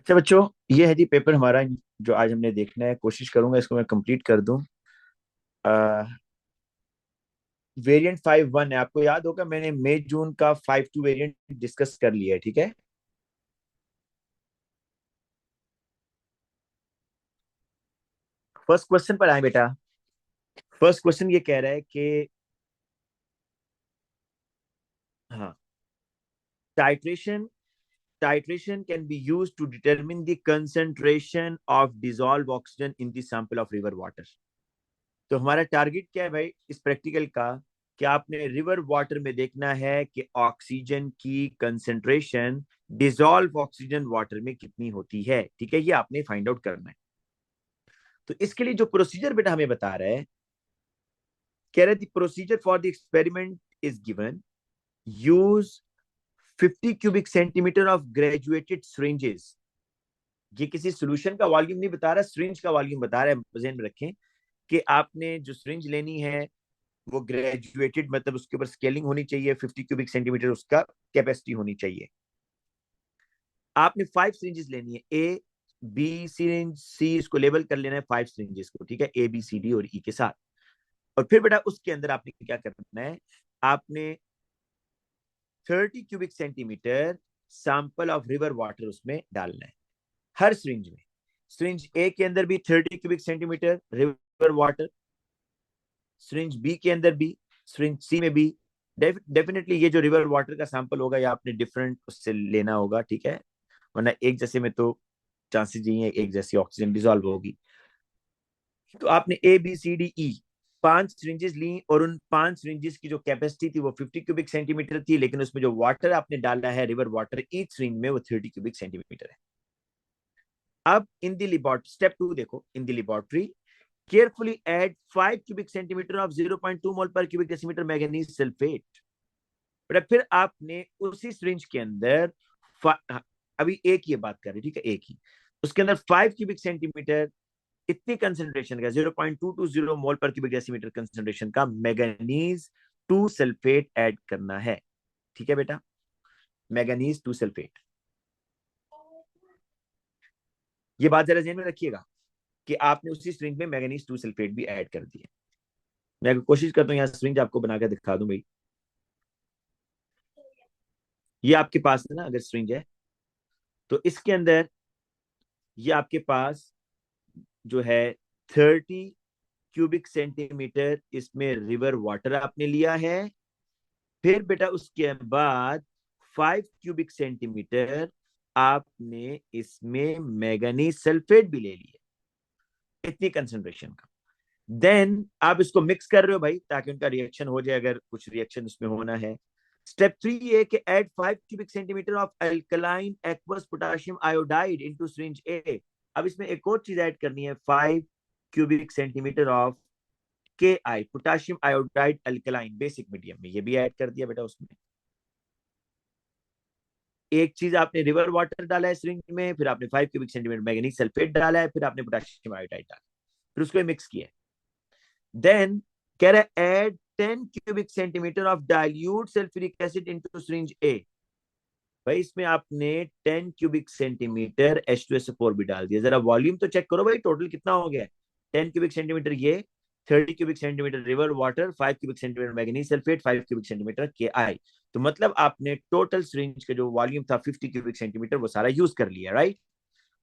अच्छा बच्चों, ये है जी पेपर हमारा जो आज हमने देखना है। कोशिश करूंगा इसको मैं कंप्लीट कर दूं। वेरिएंट 5.1 है। आपको याद होगा मैंने मई जून का 5.2 वेरिएंट डिस्कस कर लिया है। ठीक है। फर्स्ट क्वेश्चन पर आए बेटा। फर्स्ट क्वेश्चन ये कह रहा है कि हाँ, titration titration can be use to determine the concentration of dissolve oxygen in the sample of river water. तो हमारा टारगेट क्या है भाई इस प्रैक्टिकल का? कि आपने रिवर वाटर में देखना है कि ऑक्सीजन की कंसेंट्रेशन डिसॉल्व ऑक्सीजन वाटर में कितनी होती है। ठीक है, ये आपने फाइंड आउट करना है। तो इसके लिए जो प्रोसीजर बेटा हमें बता रहा है, कह रहे थे procedure for the experiment is given. Use 50 cubic centimetre of graduated syringes। ये किसी सोल्यूशन का वॉल्यूम नहीं बता रहा, syringe का वॉल्यूम बता रहा है। ध्यान में रखें कि आपने जो syringe लेनी है वो ग्रेजुएटेड, मतलब उसके ऊपर स्केलिंग होनी चाहिए। 50 क्यूबिक सेंटीमीटर उसका कैपेसिटी होनी चाहिए। आपने 5 syringes लेनी है, ए बी सिरिंज सी, इसको लेबल कर लेना है 5 syringes को। ठीक है, ए बी सी डी और ई के साथ। और फिर बेटा उसके अंदर आपने क्या करना है, आपने 30 cubic centimetre sample of river water उसमें डालना है, हर सिरिंज में। सिरिंज ए के अंदर भी 30 cubic centimetre river water, syringe B के अंदर भी, सिरिंज सी में भी। डेफिनेटली ये जो रिवर वाटर का सैंपल होगा ये आपने डिफरेंट उससे लेना होगा। ठीक है, वरना एक जैसे में तो चांसेस यही है एक जैसी ऑक्सीजन डिसॉल्व होगी। तो आपने A B C D E 5 syringes ली, और उन 5 सिरिंजेस की जो कैपेसिटी थी वो 50 क्यूबिक सेंटीमीटर थी, लेकिन उसमें जो वाटर आपने डाला है रिवर वाटर ईच सिरिंज में वो 30 क्यूबिक सेंटीमीटर है। अब इन दी लिबॉर्ट्री स्टेप 2 देखो, इन दी लिबॉर्ट्री carefully add 5 cubic centimeter of 0.2 mol per cubic decimeter manganese sulphate. But फिर आपने उसी सिरिंज के अंदर अभी एक ही बात कर रही, ठीक है, एक ही, उसके अंदर 5 क्यूबिक सेंटीमीटर इतनी कंसेंट्रेशन का 0.220 मोल पर क्यूबिक डेसीमीटर कंसेंट्रेशन का मैंगनीज टू सल्फेट ऐड करना है। ठीक है बेटा, मैंगनीज टू सल्फेट। ये बात जरा ध्यान में रखिएगा कि आपने उसी सिरिंज में मैंगनीज टू सल्फेट भी ऐड कर दिया। मैं कोशिश करता हूँ यहाँ सिरिंज आपको बनाकर दिखा दूं भाई। ये आपके पास है ना, अगर सिरिंज है तो इसके अंदर ये आपके पास जो है 30 क्यूबिक सेंटीमीटर इसमें रिवर वाटर आपने लिया है। फिर बेटा उसके बाद 5 क्यूबिक सेंटीमीटर आपने इसमें मैंगनीज सल्फेट भी ले लिया, इतनी कंसेंट्रेशन का। देन आप इसको मिक्स कर रहे हो भाई ताकि उनका रिएक्शन हो जाए, अगर कुछ रिएक्शन उसमें होना है। स्टेप 3 ये कि add 5 cubic centimetre of alkaline aqueous potassium iodide into syringe A. अब इसमें एक और चीज ऐड करनी है, 5 cubic centimetre of K I potassium iodide alkaline basic medium में, ये भी ऐड कर दिया बेटा उसमें। एक चीज आपने रिवर वाटर डाला है सिरिंज में, फिर आपने 5 क्यूबिक सेंटीमीटर मैग्नीज सल्फेट डाला है, फिर आपने पोटाशियम आयोडाइड डाला, फिर उसको मिक्स किया। देन कह रहा है add 10 cubic centimetre of dilute sulphuric acid into syringe A. भाई इसमें आपने 10 क्यूबिक सेंटीमीटर H2SO4 भी डाल दिया। जरा वॉल्यूम तो चेक करो भाई, टोटल कितना हो गया? 10 क्यूबिक सेंटीमीटर ये, 30 cubic centimetre river water, 5 cubic centimetre manganese sulphate, 5 cubic centimetre के आई। तो मतलब आपने टोटल सिरिंज का जो वॉल्यूम था 50 क्यूबिक सेंटीमीटर वो सारा यूज कर लिया, राइट?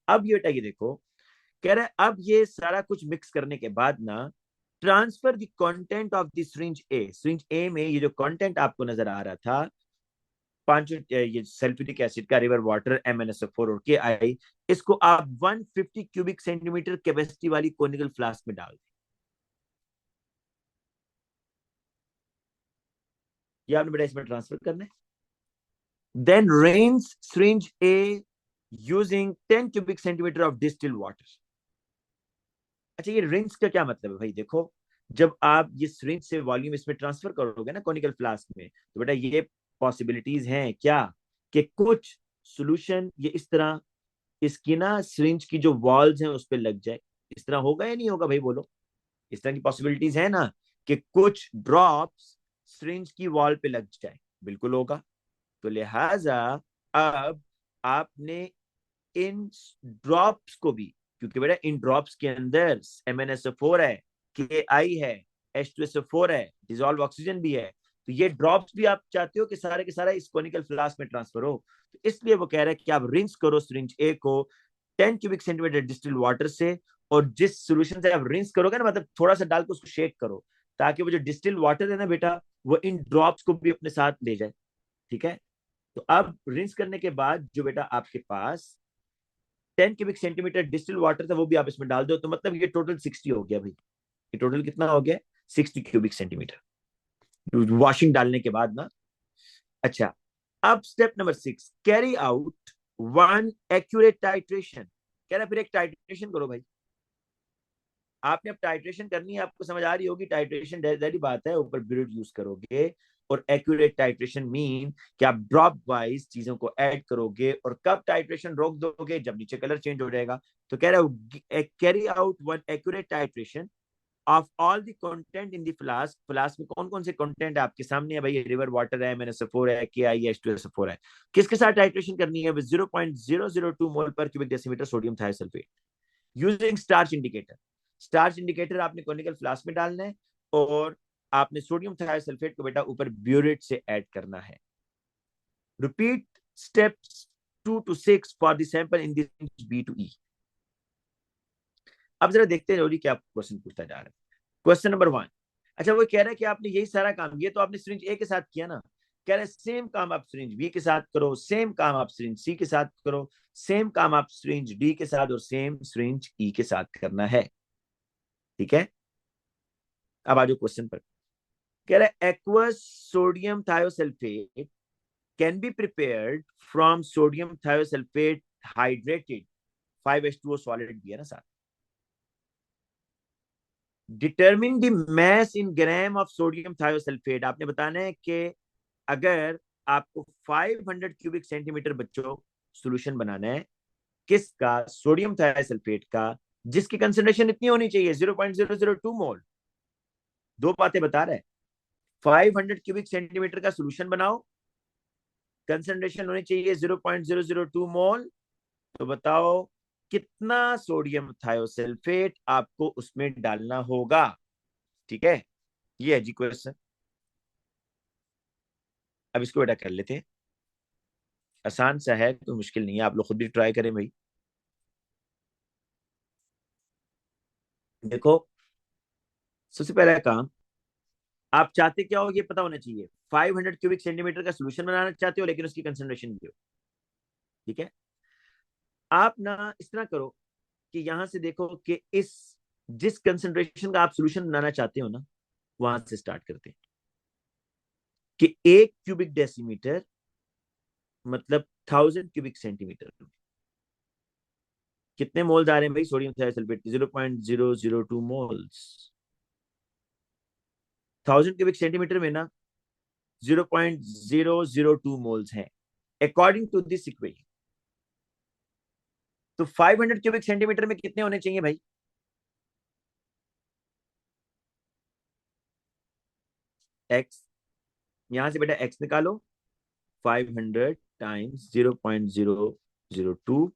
अब ये बेटा ये देखो, कह रहा है अब ये सारा कुछ मिक्स करने के बाद ना, transfer the content of the syringe A में ये जो कंटेंट आपको नजर आ रहा था, पांच ये सल्फ्यूरिक एसिड का, रिवर वाटर, MnSO4 और के आई, इसको आप 150 क्यूबिक सेंटीमीटर कैपेसिटी वाली कोनिकल फ्लास्क में डाल दें। ये आपने बेटा इसमें ट्रांसफर करना है। Then rinse syringe A using 10 cubic centimetre of distil water. अच्छा, ये रिंस का क्या मतलब है भाई? देखो, जब आप ये सिरिंज से वॉल्यूम इसमें ट्रांसफर करोगे ना कोनिकल फ्लास्क में, तो बेटा ये पॉसिबिलिटीज हैं क्या कि कुछ सॉल्यूशन ये इस तरह इसकी ना सिरिंज की जो वॉल्स हैं उस पर लग जाए। इस तरह होगा या नहीं होगा भाई, बोलो? इस तरह की पॉसिबिलिटीज है ना कि कुछ ड्रॉप्स सिरिंज की वॉल पे लग जाए, बिल्कुल होगा। तो लिहाजा अब आपने इन ड्रॉप्स को भी, क्योंकि बेटा इन ड्रॉप्स के अंदर MnSO4 है, Ki है, H2SO4 है, डिजोल्व ऑक्सीजन भी है, तो ये ड्रॉप्स भी आप चाहते हो कि सारे के सारा इस कोनिकल फ्लास्क में ट्रांसफर हो, तो इसलिए वो कह रहा है कि आप रिंस करो सिरिंज ए को 10 क्यूबिक सेंटीमीटर डिस्टिल्ड वाटर से, और जिस सोल्यूशन से आप रिंस करोगे ना, मतलब थोड़ा सा डाल के उसको शेक करो, ताकि वो जो डिस्टिल्ड वाटर है ना बेटा, वो इन ड्रॉप्स को भी अपने साथ ले जाए। ठीक है, तो अब रिंस करने के बाद जो बेटा आपके पास 10 क्यूबिक सेंटीमीटर डिस्टिल वाटर था वो भी आप इसमें डाल दो, तो मतलब ये टोटल 60 हो गया भाई। ये टोटल कितना हो गया? 60 क्यूबिक सेंटीमीटर वॉशिंग डालने के बाद ना। अच्छा, अब step number 6, carry out one accurate titration. कह रहा फिर एक टाइट्रेशन करो भाई। आपने अब टाइट्रेशन करनी है, आपको समझ आ रही होगी टाइट्रेशन दैट बात है, ऊपर ब्यूरेट यूज करोगे, और एक्यूरेट टाइट्रेशन मीन कि आप ड्रॉप वाइज चीजों को ऐड करोगे, और कब टाइट्रेशन रोक दोगे? जब नीचे कलर चेंज हो जाएगा। तो कह रहा है carry out one accurate titration of all the content in the flask. Flask में कौन कौन से कंटेंट है आपके सामने है भाई? रिवर वाटर है, MnSO4 है, KiH2SO4 है। किसके साथ टाइट्रेशन करनी है? 0.002 मोल per cubic decimetre sodium thiosulphate using starch indicator. Starch indicator आपने कोनिकल फ्लास्क में डालना है, और आपने सोडियम थायोसल्फेट को बेटा ऊपर ब्यूरेट से ऐड करना है। Repeat steps 2 to 6 for the sample in this B to E। अब जरा देखते हैं क्या क्वेश्चन पूछता जा रहा है। क्वेश्चन नंबर 1, अच्छा वो कह रहा है कि आपने यही सारा काम, ये तो आपने सिरिंज ए के साथ किया ना, कह रहे सेम काम आप सिरिंज बी के साथ करो, सेम काम आप सिरिंज सी के साथ करो, सेम काम आप सिरिंज डी के साथ, और सेम सिरिंज ई के साथ करना है। ठीक है, अब आ जाओ क्वेश्चन पर। कह रहा है aqueous sodium thiosulfate can be prepared from sodium thiosulfate hydrated 5H2O solid भी है ना साथ। Determine the mass in gram of sodium thiosulfate. आपने बताना है कि अगर आपको 500 क्यूबिक सेंटीमीटर बच्चों सॉल्यूशन बनाना है, किसका? सोडियम थायोसल्फेट का, जिसकी कंसंट्रेशन इतनी होनी चाहिए 0.002 मोल। दो बातें बता रहा है, 500 क्यूबिक सेंटीमीटर का सॉल्यूशन बनाओ, कंसंट्रेशन होनी चाहिए 0.002 मोल, तो बताओ कितना सोडियम थायोसल्फेट आपको उसमें डालना होगा। ठीक है, ये है जी क्वेश्चन। अब इसको बेटा कर लेते हैं, आसान सा है, तो मुश्किल नहीं है, आप लोग खुद भी ट्राई करें भाई। देखो, सबसे पहला काम, आप चाहते क्या हो ये पता होना चाहिए। 500 क्यूबिक सेंटीमीटर का सोल्यूशन बनाना चाहते हो, लेकिन उसकी कंसंट्रेशन भी हो। ठीक है, आप ना इस तरह करो कि यहां से देखो कि इस जिस कंसंट्रेशन का आप सोल्यूशन बनाना चाहते हो ना, वहां से स्टार्ट करते हैं कि 1 क्यूबिक डेसीमीटर मतलब 1000 क्यूबिक सेंटीमीटर, कितने मोल्स आ रहे हैं भाई sodium thiosulphate? 0.002 moles. 1000 cubic centimetre में ना 0.002 मोल्स हैं अकॉर्डिंग टू दिस इक्वेशन। तो 500 क्यूबिक सेंटीमीटर में कितने होने चाहिए भाई? एक्स, यहां से बेटा एक्स निकालो, 500 टाइम्स 0.002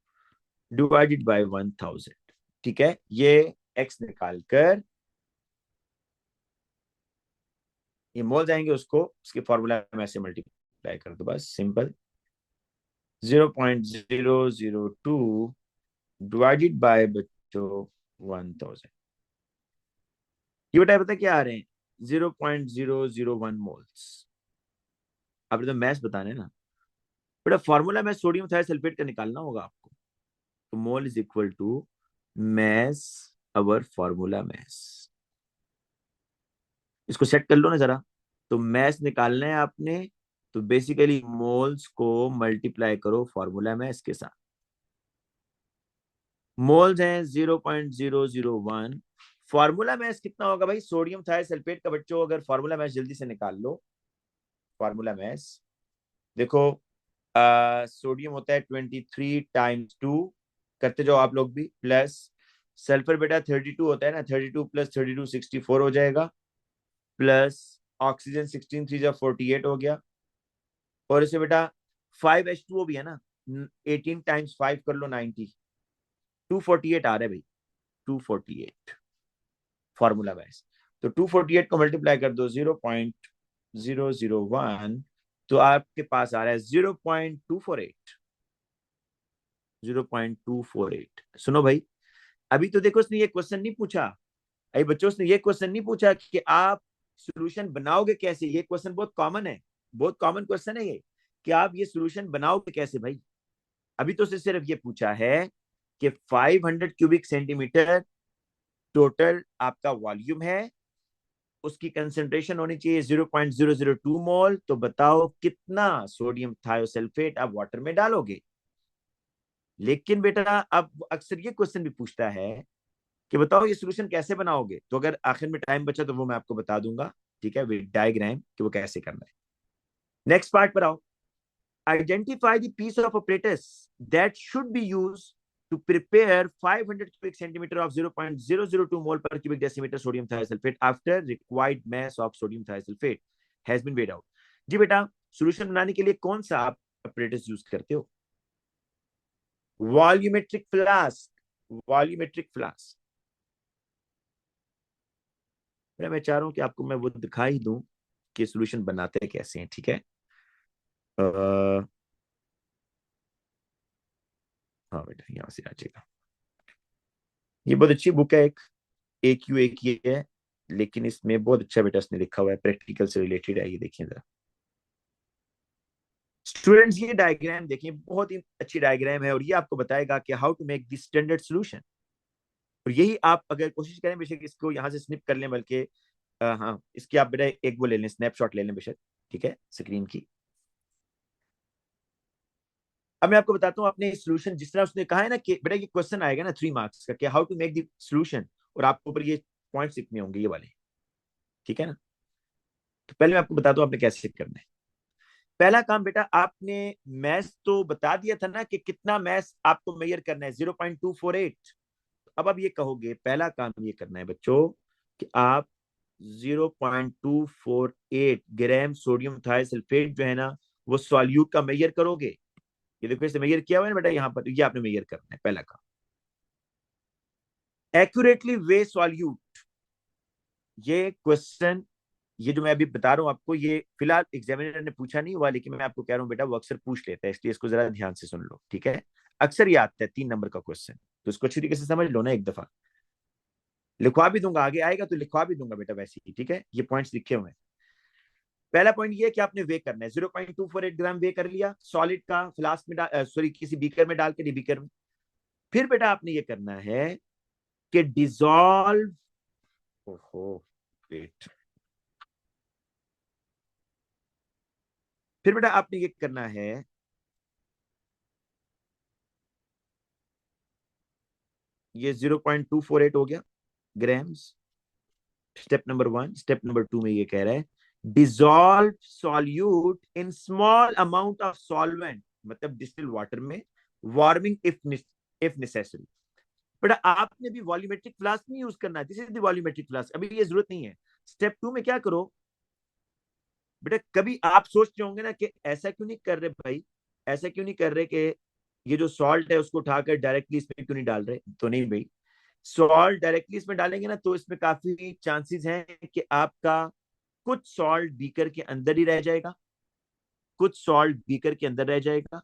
डिवाइडेड बाय 1000। ठीक है, ये एक्स निकाल कर ये मोल जाएंगे, उसको उसके फॉर्मूला में ऐसे मल्टीप्लाई कर दो, बस सिंपल। 0.002 डिवाइडेड बाय बच्चों 1000, ये बेटा पता क्या आ रहे हैं? 0.001 मोल्स। अब तो मैथ्स बताने ना बेटा, फॉर्मूला में सोडियम थायोसल्फेट का निकालना होगा आपको, तो mole is equal to mass over formula mass. इसको सेट कर लो ना जरा। तो मैस निकालना है आपने, तो बेसिकली मोल्स को मल्टीप्लाई करो फॉर्मूला मैस के साथ। मोल्स हैं 0.001, फॉर्मूला मैस कितना होगा भाई सोडियम थायोसल्फेट का? बच्चों अगर फॉर्मूला मैस जल्दी से निकाल लो, फॉर्मूला मैस देखो, सोडियम होता है 23 टाइम्स 2, करते जाओ आप लोग भी, प्लस सल्फर बेटा 32 होता है ना, 32 प्लस 32 64 हो जाएगा, प्लस ऑक्सीजन 16 3 जा 48 हो गया, और इसे बेटा 5H2O भी है ना, 18 टाइम्स 5 कर लो 90, 248 आ रहा है भाई, 248 फॉर्मूला वाइज। तो 248 को मल्टीप्लाई कर दो 0.001, तो आपके पास आ रहा है 0.248, 0.248। सुनो भाई, अभी तो देखो उसने ये क्वेश्चन नहीं पूछा, अभी बच्चों उसने ये क्वेश्चन नहीं पूछा कि आप सोल्यूशन बनाओगे कैसे। ये क्वेश्चन बहुत कॉमन है, बहुत कॉमन क्वेश्चन है ये, कि आप ये सोल्यूशन बनाओगे कैसे भाई। अभी तो उसने सिर्फ ये पूछा है कि 500 क्यूबिक सेंटीमीटर टोटल आपका वॉल्यूम है, उसकी कंसेंट्रेशन होनी चाहिए 0.002 मोल, तो बताओ कितना सोडियम थायोसल्फेट आप वाटर में डालोगे। लेकिन बेटा अब अक्सर ये क्वेश्चन भी पूछता है कि बताओ ये सोल्यूशन कैसे बनाओगे। तो अगर आखिर में टाइम बचा तो वो मैं आपको बता दूंगा, ठीक है, विद डायग्राम कि वो कैसे करना है। नेक्स्ट पार्ट पर आओ। Identify the piece of operators that should be use to prepare 500 cubic centimeter of 0.002 mole per cubic decimeter sodium thiosulfate after required mass of sodium thiosulfate has been weighed out। जी बेटा, solution बनाने के लिए कौन सा आप operators use करते हो? Volumetric flask, volumetric flask. मैं चाह रहा हूं कि आपको मैं वो दिखाई दूं कि सॉल्यूशन बनाते कैसे हैं, ठीक है। हाँ बेटा, यहां से आ जाएगा। ये बहुत अच्छी बुक है, एक क्यू एक ये है, लेकिन इसमें बहुत अच्छा बेटा इसने लिखा हुआ है, प्रैक्टिकल से रिलेटेड है। ये देखिए जरा स्टूडेंट्स, ये डायग्राम देखिए, बहुत ही अच्छी डायग्राम है, और ये आपको बताएगा कि how to make the standard solution. और यही आप अगर कोशिश करें बेशक इसको यहाँ से स्निप कर लें, बल्कि हाँ इसकी आप बेटा एक वो ले लें, स्नैपशॉट ले लें बेशक, ठीक है, स्क्रीन की। अब मैं आपको बताता हूँ अपने सोल्यूशन, जिस तरह उसने कहा है ना कि बेटा ये क्वेश्चन आएगा ना 3 मार्क्स का, कि how to make the solution, और आपको ऊपर ये पॉइंट्स लिखने होंगे ये वाले, ठीक है ना। तो पहले मैं आपको बताता हूँ आपने कैसे करना है। पहला काम बेटा, आपने मैथ तो बता दिया था ना कि कितना मैथ आपको मेजर करना है, 0.248। अब आप ये कहोगे, पहला काम ये करना है बच्चों कि आप 0.248 ग्राम सोडियम थायोसल्फेट जो है ना, वो सॉल्यूट का मेजर करोगे। ये देखो इसे मेजर किया हुआ है ना बेटा यहाँ पर, ये आपने मेजर करना है पहला काम। एक्यूरेटली वे सॉल्यूट, ये क्वेश्चन, ये जो मैं अभी बता रहा हूँ आपको, ये फिलहाल एग्जामिनर ने पूछा नहीं हुआ, लेकिन मैं आपको कह रहा हूँ बेटा वो अक्सर पूछ लेता है, इसलिए इसको जरा ध्यान से सुन लो, ठीक है। अक्सर ये आता है 3 नंबर का क्वेश्चन, तो इसको अच्छी तरीके से समझ लो ना एक दफा। लिखवा भी दूंगा, आगे आएगा तो लिखवा भी दूंगा बेटा वैसे ही, ठीक है, ये पॉइंट्स लिखे हुए हैं। पहला पॉइंट ये कि आपने वे करना है, 0.248 ग्राम वे कर लिया सॉलिड का, फ्लास्क में सॉरी किसी बीकर में डाल के, बीकर में। फिर बेटा आपने ये करना है कि डिजॉल्व, ओहो वेट, फिर बेटा आपने ये करना है, ये 0.248 हो गया grams, step number 1। Step number 2 में ये कह रहा है dissolve solute in small amount of solvent, मतलब डिस्टिल वाटर में, वार्मिंग इफ नेसेसरी। बट आपने भी वॉल्यूमेट्रिक फ्लास्क नहीं यूज करना, this is the volumetric flask, अभी ये जरूरत नहीं है। स्टेप 2 में क्या करो बेटा, कभी आप सोचते होंगे ना कि ऐसा क्यों नहीं कर रहे भाई, ऐसा क्यों नहीं कर रहे कि ये जो सॉल्ट है उसको उठाकर डायरेक्टली इसमें क्यों नहीं डाल रहे। तो नहीं भाई, सॉल्ट डायरेक्टली इसमें डालेंगे ना तो इसमें काफी चांसेस हैं कि आपका कुछ सॉल्ट बीकर के अंदर ही रह जाएगा, कुछ सॉल्ट बीकर के अंदर रह जाएगा,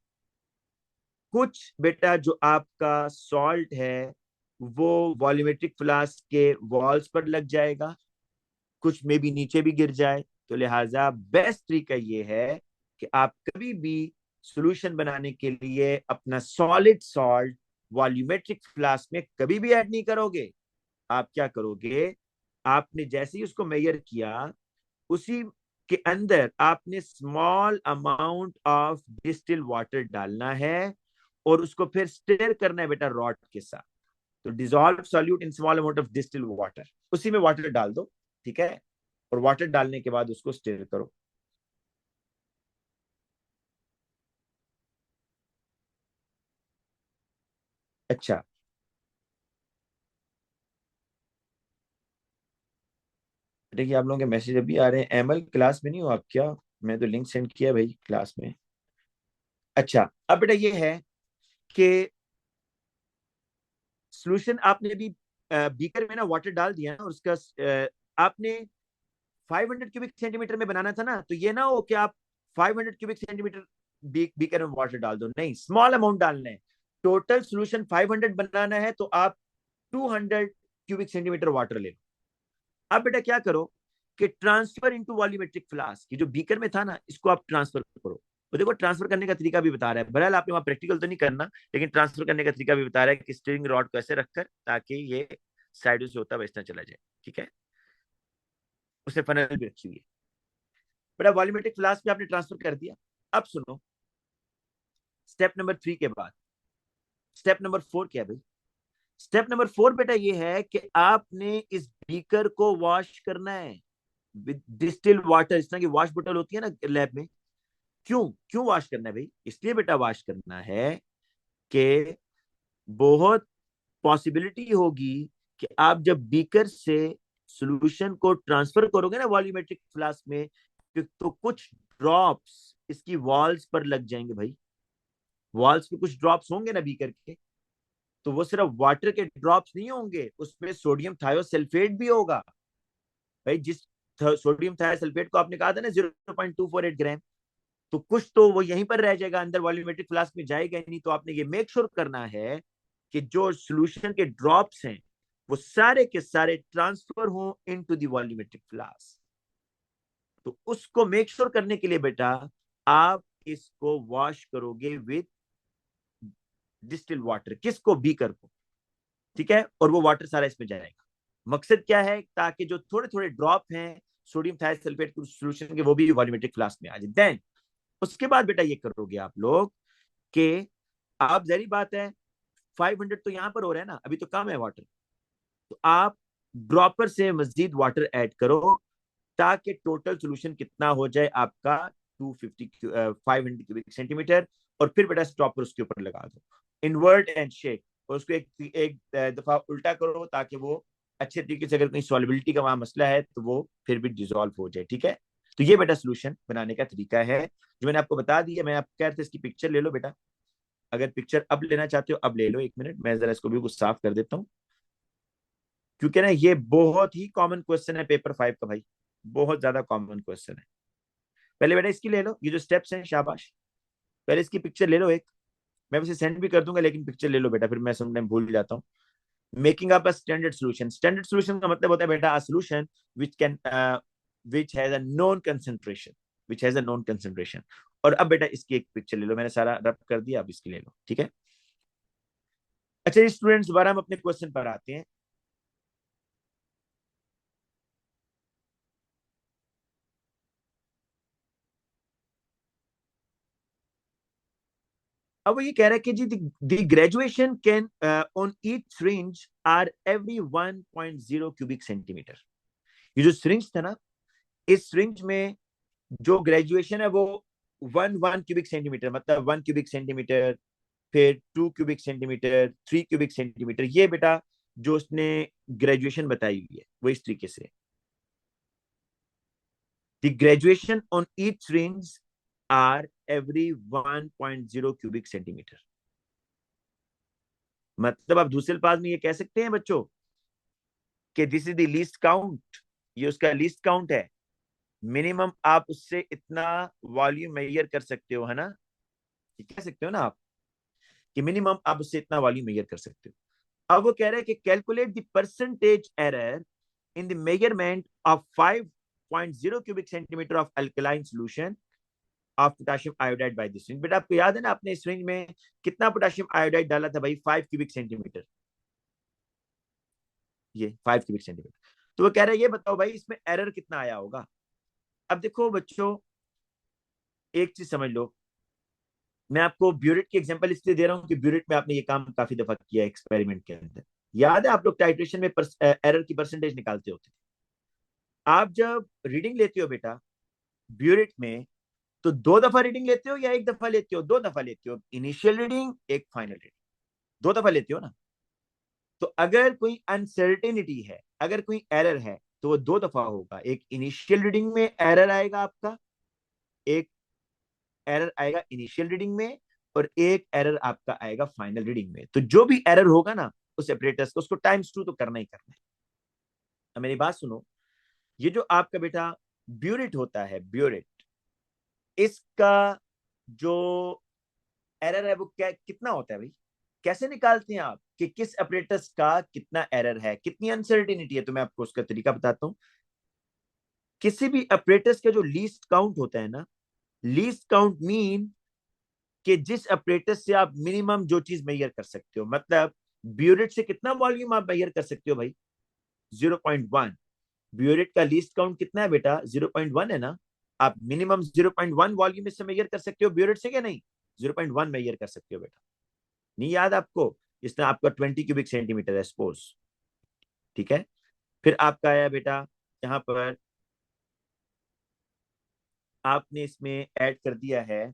कुछ बेटा जो आपका सॉल्ट है वो वॉल्यूमेट्रिक फ्लास्क के वॉल्स पर लग जाएगा, कुछ में भी नीचे भी गिर जाए। तो लिहाजा बेस्ट तरीका ये है कि आप कभी भी सॉल्यूशन बनाने के लिए अपना सॉलिड सॉल्ट वॉल्यूमेट्रिक फ्लास्क में कभी भी ऐड नहीं करोगे। आप क्या करोगे, आपने जैसे ही उसको मेजर किया, उसी के अंदर आपने small amount of distil water डालना है, और उसको फिर स्टेयर करना है बेटा रॉड के साथ। तो dissolve solute in small amount of distil water, उसी में वाटर डाल दो, ठीक है, और वाटर डालने के बाद उसको स्टेयर करो। अच्छा, देखिए आप लोगों के मैसेज अभी आ रहे हैं, एमएल क्लास में नहीं हो आप क्या? मैं तो लिंक सेंड किया भाई क्लास में। अच्छा, अब बेटा ये है कि सोल्यूशन आपने भी बीकर में ना वाटर डाल दिया ना, और उसका आपने 500 क्यूबिक सेंटीमीटर में बनाना था ना, तो ये ना हो कि आप 500 क्यूबिक सेंटीमीटर बीकर में वाटर डाल दो, नहीं, स्मॉल अमाउंट डालना है। टोटल सोल्यूशन 500 बनाना है तो आप 200 क्यूबिक सेंटीमीटर वाटर ले लो। अब बेटा क्या करो कि ट्रांसफर इनटू वॉल्यूमेट्रिक फ्लास्क, की जो बीकर में था ना, इसको आप ट्रांसफर करो। तो देखो ट्रांसफर करने का तरीका भी बता रहा है, बहरहाल आपने वहां प्रैक्टिकल तो नहीं करना, लेकिन ट्रांसफर करने का तरीका भी बता रहा है कि स्टीयरिंग रॉड को ऐसे रखकर, ताकि ये साइडों से होता हुआ इस तरह चला जाए, ठीक है। उसने फनल भी रखी हुई है। बेटा वॉल्यूमेट्रिक फ्लास्क में आपने ट्रांसफर कर दिया। अब सुनो, स्टेप नंबर 3 के बाद स्टेप नंबर 4 क्या है भाई? स्टेप नंबर 4 बेटा ये है कि आपने इस बीकर को वॉश करना है विद डिस्टिल वाटर। इस तरह की वॉश बोतल होती है ना लैब में, क्यों क्यों वॉश करना है भाई? इसलिए बेटा वॉश करना है कि बहुत पॉसिबिलिटी होगी कि आप जब बीकर से सॉल्यूशन को ट्रांसफर करोगे ना वॉल्यूमेट्रिक फ्लास्क में, तो कुछ ड्रॉप्स इसकी वॉल्स पर लग जाएंगे भाई। वॉल्स पे कुछ ड्रॉप्स होंगे ना बीकर के, तो वो सिर्फ वाटर के ड्रॉप्स नहीं होंगे, उसमें सोडियम थायोसल्फेट भी होगा भाई। जिस सोडियम थायोसल्फेट को आपने कहा था ना 0.248 ग्राम, तो कुछ तो वो यहीं पर रह जाएगा, अंदर वॉल्यूमेट्रिक फ्लास्क में जाएगा ही नहीं। तो आपने ये मेक श्योर करना है कि जो सॉल्यूशन के ड्रॉप्स हैं वो सारे के सारे ट्रांसफर हो इनटू द वॉल्यूमेट्रिक फ्लास्क। तो उसको मेक श्योर करने के लिए बेटा आप इसको वॉश करोगे विद डिस्टिल वाटर, किसको? बीकर को, ठीक है। और वो वाटर सारा इसमें जाएगा। मकसद क्या है? ताकि जो थोड़े थोड़े ड्रॉप हैं सोडियम थायोसल्फेट सॉल्यूशन के, वो भी वॉल्यूमेट्रिक फ्लास्क में आ जाए। देन उसके बाद बेटा ये करोगे आप लोग कि आप, जहरी बात है, 500 तो यहां पर हो रहा है ना, अभी तो कम है वाटर, तो आप ड्रॉपर से मजीद वाटर ऐड करो, ताकि टोटल सोल्यूशन कितना हो जाए आपका 500 क्यूबिक सेंटीमीटर। और फिर बेटा स्टॉपर उसके ऊपर लगा दो, इनवर्ट एंड शेक, और उसको एक दफा उल्टा करो, ताकि वो अच्छे तरीके से, अगर कहीं सॉलिबिलिटी का वहां मसला है तो वो फिर भी डिजोल्व हो जाए, ठीक है। तो ये बेटा सोल्यूशन बनाने का तरीका है जो मैंने आपको बता दिया। मैं आपको कह रहा था इसकी पिक्चर ले लो बेटा, अगर पिक्चर अब लेना चाहते हो अब ले लो। 1 मिनट, मैं जरा इसको भी कुछ साफ कर देता हूँ, क्योंकि ना ये बहुत ही कॉमन क्वेश्चन है पेपर 5 का भाई, बहुत ज्यादा कॉमन क्वेश्चन है। पहले बेटा इसकी ले लो, ये जो स्टेप्स हैं, शाबाश। पहले इसकी पिक्चर ले लो एक, मैं उसे सेंड भी कर दूंगा, लेकिन पिक्चर ले लो बेटा, फिर मैं समटाइम भूल जाता हूँ। Making up a standard solution, standard solution का मतलब होता है बेटा a solution which can which has a known concentration, which has a known concentration. और अब बेटा इसकी एक पिक्चर ले लो, मैंने सारा रब कर दिया, अब इसकी ले लो, ठीक है। अच्छा स्टूडेंट्स, दोबारा हम अपने क्वेश्चन पर आते हैं। अब वो ये कह रहा है कि जी the graduation can on each syringe are every 1.0 cubic centimetre. ये जो सिरिंज था ना, इस सिरिंज में जो ग्रेजुएशन है वो 1 क्यूबिक सेंटीमीटर, मतलब 1 क्यूबिक सेंटीमीटर, फिर 2 क्यूबिक सेंटीमीटर, 3 क्यूबिक सेंटीमीटर, ये बेटा जो उसने ग्रेजुएशन बताई हुई है वो इस तरीके से, the graduation on each syringe are every 1.0 cubic centimetre. मतलब आप दूसरे अल्फाज में ये कह सकते हैं बच्चों कि this is the least count, ये उसका लीस्ट काउंट है। मिनिमम आप उससे इतना वॉल्यूम मेजर कर सकते हो, है ना, ये कह सकते हो ना आप कि मिनिमम आप उससे इतना वॉल्यूम मेजर कर सकते हो। अब वो कह रहे हैं कि calculate the percentage error in the measurement of 5.0 cubic centimetre of alkaline solution of potassium iodide by this range. बेटा आपको याद है ना, आपने इस रेंज में कितना पोटेशियम आयोडाइड डाला था भाई? 5 क्यूबिक सेंटीमीटर, ये 5 क्यूबिक सेंटीमीटर। तो वो कह रहे हैं ये बताओ भाई इसमें एरर कितना आया होगा। अब देखो बच्चों, एक चीज समझ लो, मैं आपको ब्यूरेट की एग्जांपल इसलिए दे रहा हूं कि ब्यूरेट में आपने ये काम काफी दफा किया एक्सपेरिमेंट के अंदर। याद है आप लोग टाइट्रेशन में एरर की परसेंटेज निकालते होते थे। आप जब रीडिंग लेते हो बेटा ब्यूरेट में, तो 2 दफा रीडिंग लेते हो या 1 दफा लेते हो? 2 दफा लेते हो, इनिशियल रीडिंग, एक फाइनल रीडिंग, 2 दफा लेते हो ना। तो अगर कोई अनसर्टेनिटी है, अगर कोई एरर है, तो वो 2 दफा होगा। एक इनिशियल रीडिंग में एरर आएगा आपका, एक एरर आएगा इनिशियल रीडिंग में और एक एरर आपका आएगा फाइनल रीडिंग में। तो जो भी एरर होगा ना उस ऑपरेटर्स को, उसको टाइम्स 2 तो करना ही करना है। अब मेरी बात सुनो, ये जो आपका बेटा ब्यूरेट होता है, ब्यूरेट, इसका जो एरर है वो क्या कितना होता है भाई? कैसे निकालते हैं आप कि किस ऑपरेटर्स का कितना एरर है, कितनी अनसर्टेनिटी है? तो मैं आपको उसका तरीका बताता हूं। किसी भी ऑपरेटर्स का जो लीस्ट काउंट होता है ना, लीस्ट काउंट मीन कि जिस ऑपरेटर से आप मिनिमम जो चीज मेजर कर सकते हो, मतलब ब्यूरेट से कितना वॉल्यूम आप मेजर कर सकते हो भाई? 0.1। ब्यूरेट का लीस्ट काउंट कितना है बेटा? 0.1 है ना। आप मिनिमम 0.1 वॉल्यूम से मेजर कर सकते हो ब्यूरेट से, क्या नहीं? 0.1 मेजर कर सकते हो बेटा। नहीं याद आपको? इसमें आपका 20 क्यूबिक सेंटीमीटर है सपोज, ठीक है। फिर आपका आया बेटा यहाँ पर, आपने इसमें ऐड कर दिया है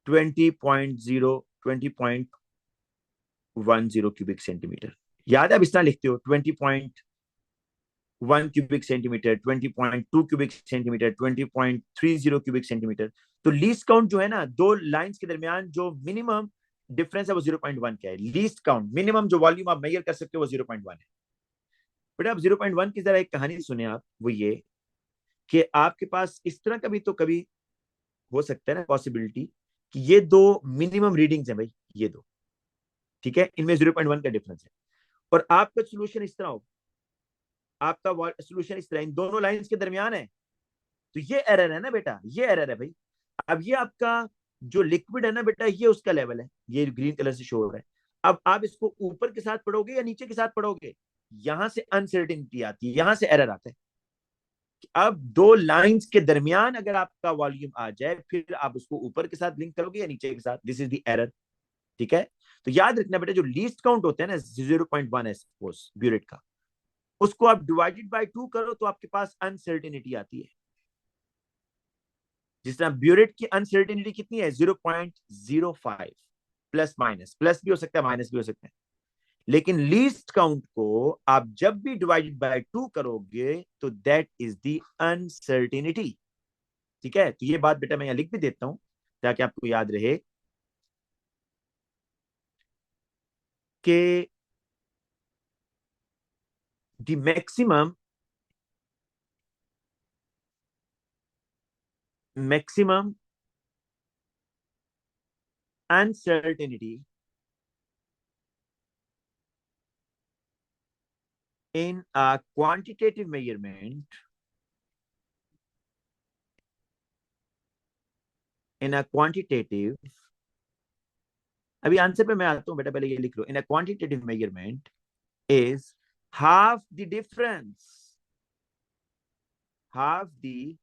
20.10 क्यूबिक सेंटीमीटर। याद है? अब इस तरह लिखते हो 20.1 cubic centimetre, 20.2 cubic centimetre, 20.30 cubic centimetre. तो लीस्ट काउंट जो है ना, दो लाइंस के दरमियान जो मिनिमम डिफरेंस है वो 0.1 क्या है? लीस्ट काउंट, मिनिमम जो वॉल्यूम आप मेजर कर सकते हो वो 0.1 है। बट अब 0.1 की जरा एक कहानी सुने आप, वो ये कि आपके पास इस तरह का भी तो कभी हो सकता है ना पॉसिबिलिटी कि ये दो मिनिमम रीडिंग्स हैं भाई, ये दो, ठीक है, इनमें 0.1 का डिफरेंस है और आपका सोल्यूशन इस तरह हो, आपका सोल्यूशन इस तरह इन दोनों लाइंस के दरमियान है। तो ये एरर है ना बेटा, ये एरर है भाई। अब ये आपका जो लिक्विड है ना बेटा, ये उसका लेवल है, ये ग्रीन कलर से शो हो रहा है। अब आप इसको ऊपर के साथ पढ़ोगे या नीचे के साथ पढ़ोगे? यहां से अनसर्टिनिटी आती है, यहां से एरर आता है। अब दो लाइंस के दरमियान अगर आपका वॉल्यूम आ जाए, फिर आप उसको ऊपर के साथ लिंक करोगे या नीचे के साथ, दिस इज द एरर, ठीक है। तो याद रखना बेटा, जो लीस्ट काउंट होता है ना 0.1 है सपोज ब्यूरेट का, उसको आप डिवाइडेड बाय 2 करो तो आपके पास अनसर्टिनिटी आती है। जिस तरह ब्यूरेट की अनसर्टिनिटी कितनी है? 0.05, प्लस माइनस, प्लस भी हो सकता है माइनस भी हो सकता है। लेकिन लीस्ट काउंट को आप जब भी डिवाइडेड बाय 2 करोगे तो दैट इज द अनसर्टिनिटी, ठीक है। तो ये बात बेटा मैं यहां लिख भी देता हूं ताकि आपको याद रहे कि the maximum uncertainty in a quantitative measurement, in a quantitative, अभी आंसर पे मैं आता हूं बेटा, पहले ये लिख लो। In a quantitative measurement is half the difference, half the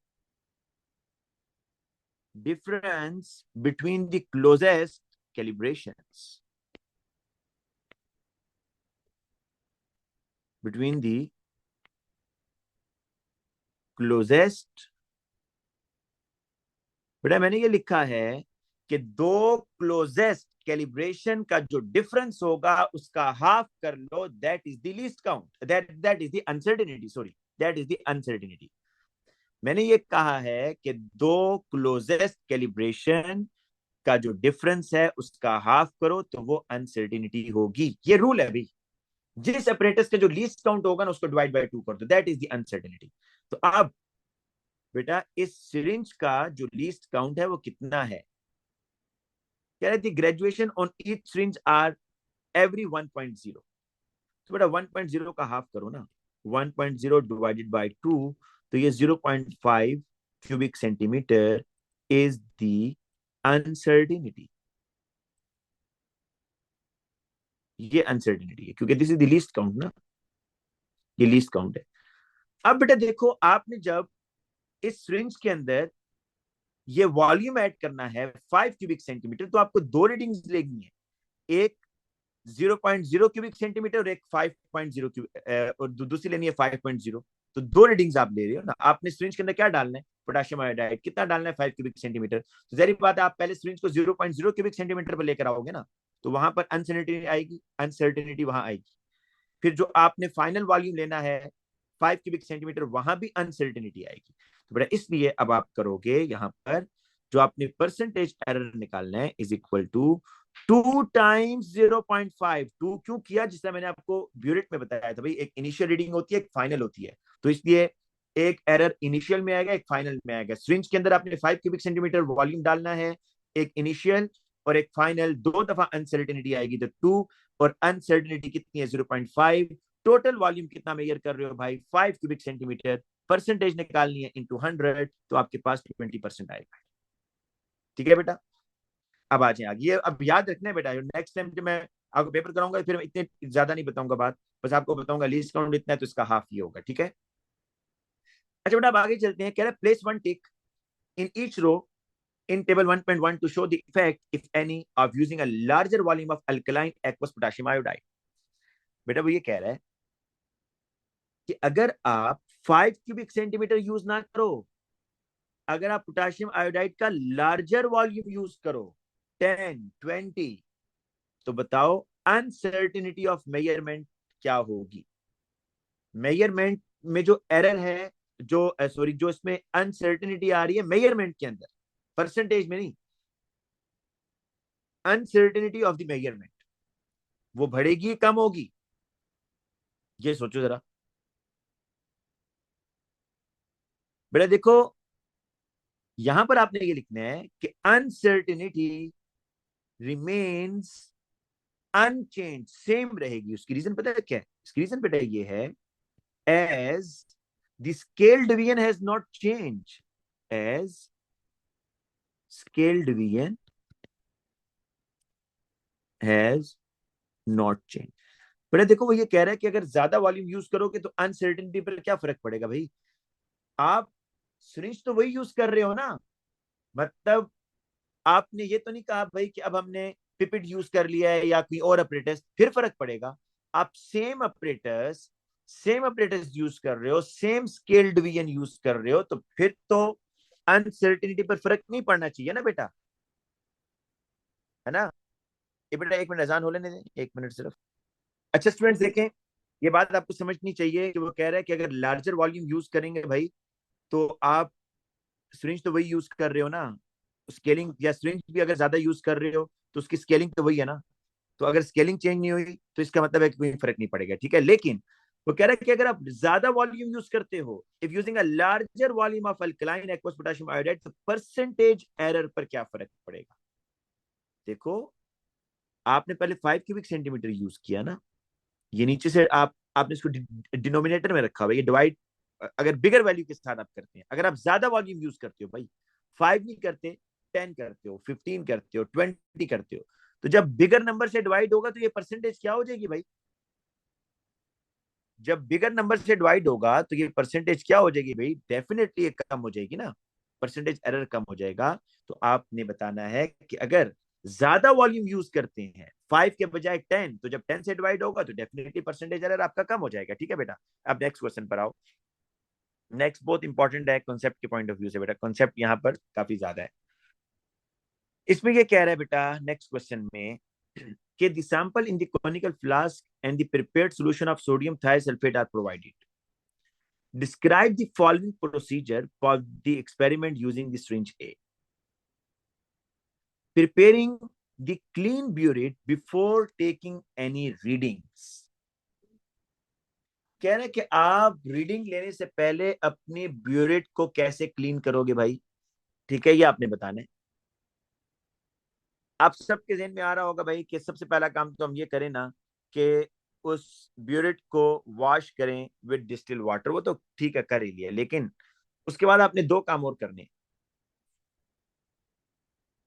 difference between the closest calibrations, between the closest, बेटा मैंने ये लिखा है कि दो क्लोजेस्ट कैलिब्रेशन का जो डिफरेंस होगा उसका हाफ कर लो, that is the least count, that is the uncertainty, sorry, that is the uncertainty. मैंने ये कहा है कि दो क्लोजेस्ट कैलिब्रेशन का जो डिफरेंस है उसका हाफ करो तो वो अनसर्टेनिटी होगी। ये रूल है अभी, जिस ऑपरेटर्स का जो लीस्ट काउंट होगा ना उसको डिवाइड बाय 2 कर दो, दैट इज द अनसर्टेनिटी। तो अब बेटा इस सिरिंज का जो लीस्ट काउंट है वो कितना है? कह रहे थे graduation on each syringe are every 1.0। तो बेटा 1.0 का हाफ करो ना, 1.0 डिवाइडेड बाय 2, तो ये 0.5 cubic centimetre is the uncertainty. ये अनसर्टिनिटी है क्योंकि this is the least count ना, ये लीस्ट काउंट है। अब बेटा देखो, आपने जब इस सिरिंज के अंदर ये वॉल्यूम ऐड करना है 5 क्यूबिक सेंटीमीटर, तो आपको दो रीडिंग्स लेनी है, एक 0.0 क्यूबिक सेंटीमीटर और एक 5.0 और दूसरी लेनी है 5.0। तो दो रीडिंग्स आप ले रहे हो ना। आपने सिरिंज के अंदर क्या डालना है? Potassium iodide. कितना डालना है? 5 क्यूबिक सेंटीमीटर। तो जहरी बात है, आप पहले सिरिंज को 0.0 क्यूबिक सेंटीमीटर पर लेकर आओगे ना, तो वहां पर अनसर्टिनिटी आएगी, अनसर्टिनिटी वहां आएगी। फिर जो आपने फाइनल वॉल्यूम लेना है 5 क्यूबिक सेंटीमीटर, वहां भी अनसर्टेनिटी आएगी। तो बेटा इसलिए अब आप करोगे यहाँ पर जो आपने परसेंटेज एरर निकालना है इज इक्वल टू 2 टाइम्स 0.5। 2 क्यों किया? जिससे मैंने आपको ब्यूरेट में बताया था भाई, एक इनिशियल रीडिंग होती है, एक फाइनल होती है, तो इसलिए एक एरर इनिशियल में आएगा, एक फाइनल में आएगा। सिरिंज के अंदर आपने 5 क्यूबिक सेंटीमीटर वॉल्यूम डालना है, एक इनिशियल और एक फाइनल, दो दफा अनसर्टेनिटी आएगी तो 2, और अनसर्टेनिटी कितनी है 0.5। टोटल वॉल्यूम कितना मेजर कर रहे हो भाई? 5 क्यूबिक सेंटीमीटर। परसेंटेज निकालनी है इंटू 100, तो आपके पास 20% आएगा। ठीक है बेटा, अब आ जाए आगे। ये अब याद रखना है बेटा, नेक्स्ट टाइम जब मैं आपको पेपर कराऊंगा फिर मैं इतने ज्यादा नहीं बताऊंगा बात, बस आपको बताऊंगा लीस्ट काउंट इतना है तो इसका हाफ ये होगा। ठीक है, अच्छा बेटा अब आगे चलते हैं। कह रहा है place one tick in each row in table 1.1 to show the effect, if any, of using a larger volume of alkaline aqueous potassium iodide। बेटा वो ये कह रहा है कि अगर आप 5 क्यूबिक सेंटीमीटर यूज ना करो, अगर आप पोटाशियम आयोडाइड का लार्जर वॉल्यूम यूज करो 10, 20, तो बताओ अनसर्टिनिटी ऑफ मेजरमेंट क्या होगी? मेजरमेंट में जो एरर है, जो सॉरी जो इसमें अनसर्टिनिटी आ रही है मेजरमेंट के अंदर, परसेंटेज में नहीं, अनसर्टिनिटी ऑफ द मेजरमेंट, वो बढ़ेगी कम होगी? ये सोचो जरा बेटा। देखो यहां पर आपने ये लिखना है कि अनसर्टिनिटी रिमेन्स अनचेंज, सेम रहेगी। उसकी रीजन पता है क्या है? इसकी रीजन बेटा ये है, as the scale division has not change, as scale division has not change. बेटा देखो वो ये कह रहा है कि अगर ज्यादा वॉल्यूम यूज करोगे तो अनसर्टिनिटी पर क्या फर्क पड़ेगा भाई? आप सिरिंज तो वही यूज कर रहे हो ना, मतलब आपने ये तो नहीं कहा भाई कि अब हमने पिपिट यूज कर लिया है या कोई और ऑपरेटर्स फिर फर्क पड़ेगा। आप सेम ऑपरेटर्स यूज कर रहे हो, सेम स्केल डिवीजन यूज कर रहे हो, तो फिर तो अनसर्टिनिटी पर फर्क नहीं पड़ना चाहिए ना बेटा, है ना? ये बेटा एक मिनट अजान हो लेने दें, एक मिनट सिर्फ। अच्छा स्टूडेंट्स देखें, ये बात आपको समझनी चाहिए कि वो कह रहा है कि अगर लार्जर वॉल्यूम यूज करेंगे भाई तो आप सिरिंज तो वही यूज कर रहे हो ना, स्केलिंग या सिरिंज भी अगर ज्यादा यूज कर रहे हो तो उसकी स्केलिंग तो वही है ना। तो अगर स्केलिंग चेंज नहीं हुई तो इसका मतलब है कि कोई फर्क नहीं पड़ेगा। ठीक है, लेकिन वो कह रहा है कि अगर आप ज्यादा वॉल्यूम यूज करते हो, if using a larger volume of alkaline aqueous potassium iodide, तो परसेंटेज एरर पर क्या फर्क पड़ेगा? देखो आपने पहले 5 क्यूबिक सेंटीमीटर यूज किया ना, ये नीचे से आपने इसको डिनोमिनेटर में रखा हुआ, ये डिवाइड अगर बिगर वैल्यू के साथ आप करते हैं, अगर आप ज्यादा वॉल्यूम यूज करते हो भाई, 5 नहीं करते, 10 करते हो, 15 करते हो, 20 करते हो, तो जब बिगर नंबर से डिवाइड होगा तो ये परसेंटेज क्या हो जाएगी भाई? जब बिगर नंबर से डिवाइड होगा तो ये परसेंटेज क्या हो जाएगी भाई? डेफिनेटली ये कम हो जाएगी ना, परसेंटेज एरर कम हो जाएगा। तो आपने बताना है कि अगर ज्यादा वॉल्यूम यूज करते हैं 5 के बजाय 10, तो जब 10 से डिवाइड होगा तो डेफिनेटली परसेंटेज एरर आपका कम हो जाएगा। ठीक है बेटा, अब नेक्स्ट क्वेश्चन पर आओ। नेक्स्ट बहुत इंपॉर्टेंट है कॉन्सेप्ट के पॉइंट ऑफ व्यू से बेटा, कॉन्सेप्ट यहाँ पर काफी ज्यादा है। इसमें ये कह रहा है बेटा नेक्स्ट क्वेश्चन में कि the sample in the conical flask and the prepared solution of sodium thiosulfate are provided. Describe the following procedure for the experiment using the syringe A. Preparing the clean burette before taking any readings. कह रहे कि आप reading लेने से पहले अपनी burette को कैसे क्लीन करोगे भाई? ठीक है, ये आपने बताना है। आप सबके जहन में आ रहा होगा भाई कि सबसे पहला काम तो हम ये करें ना कि उस ब्यूरेट को वॉश करें विद डिस्टिल वाटर, वो तो ठीक है कर ही लिया, लेकिन उसके बाद आपने दो काम और करने,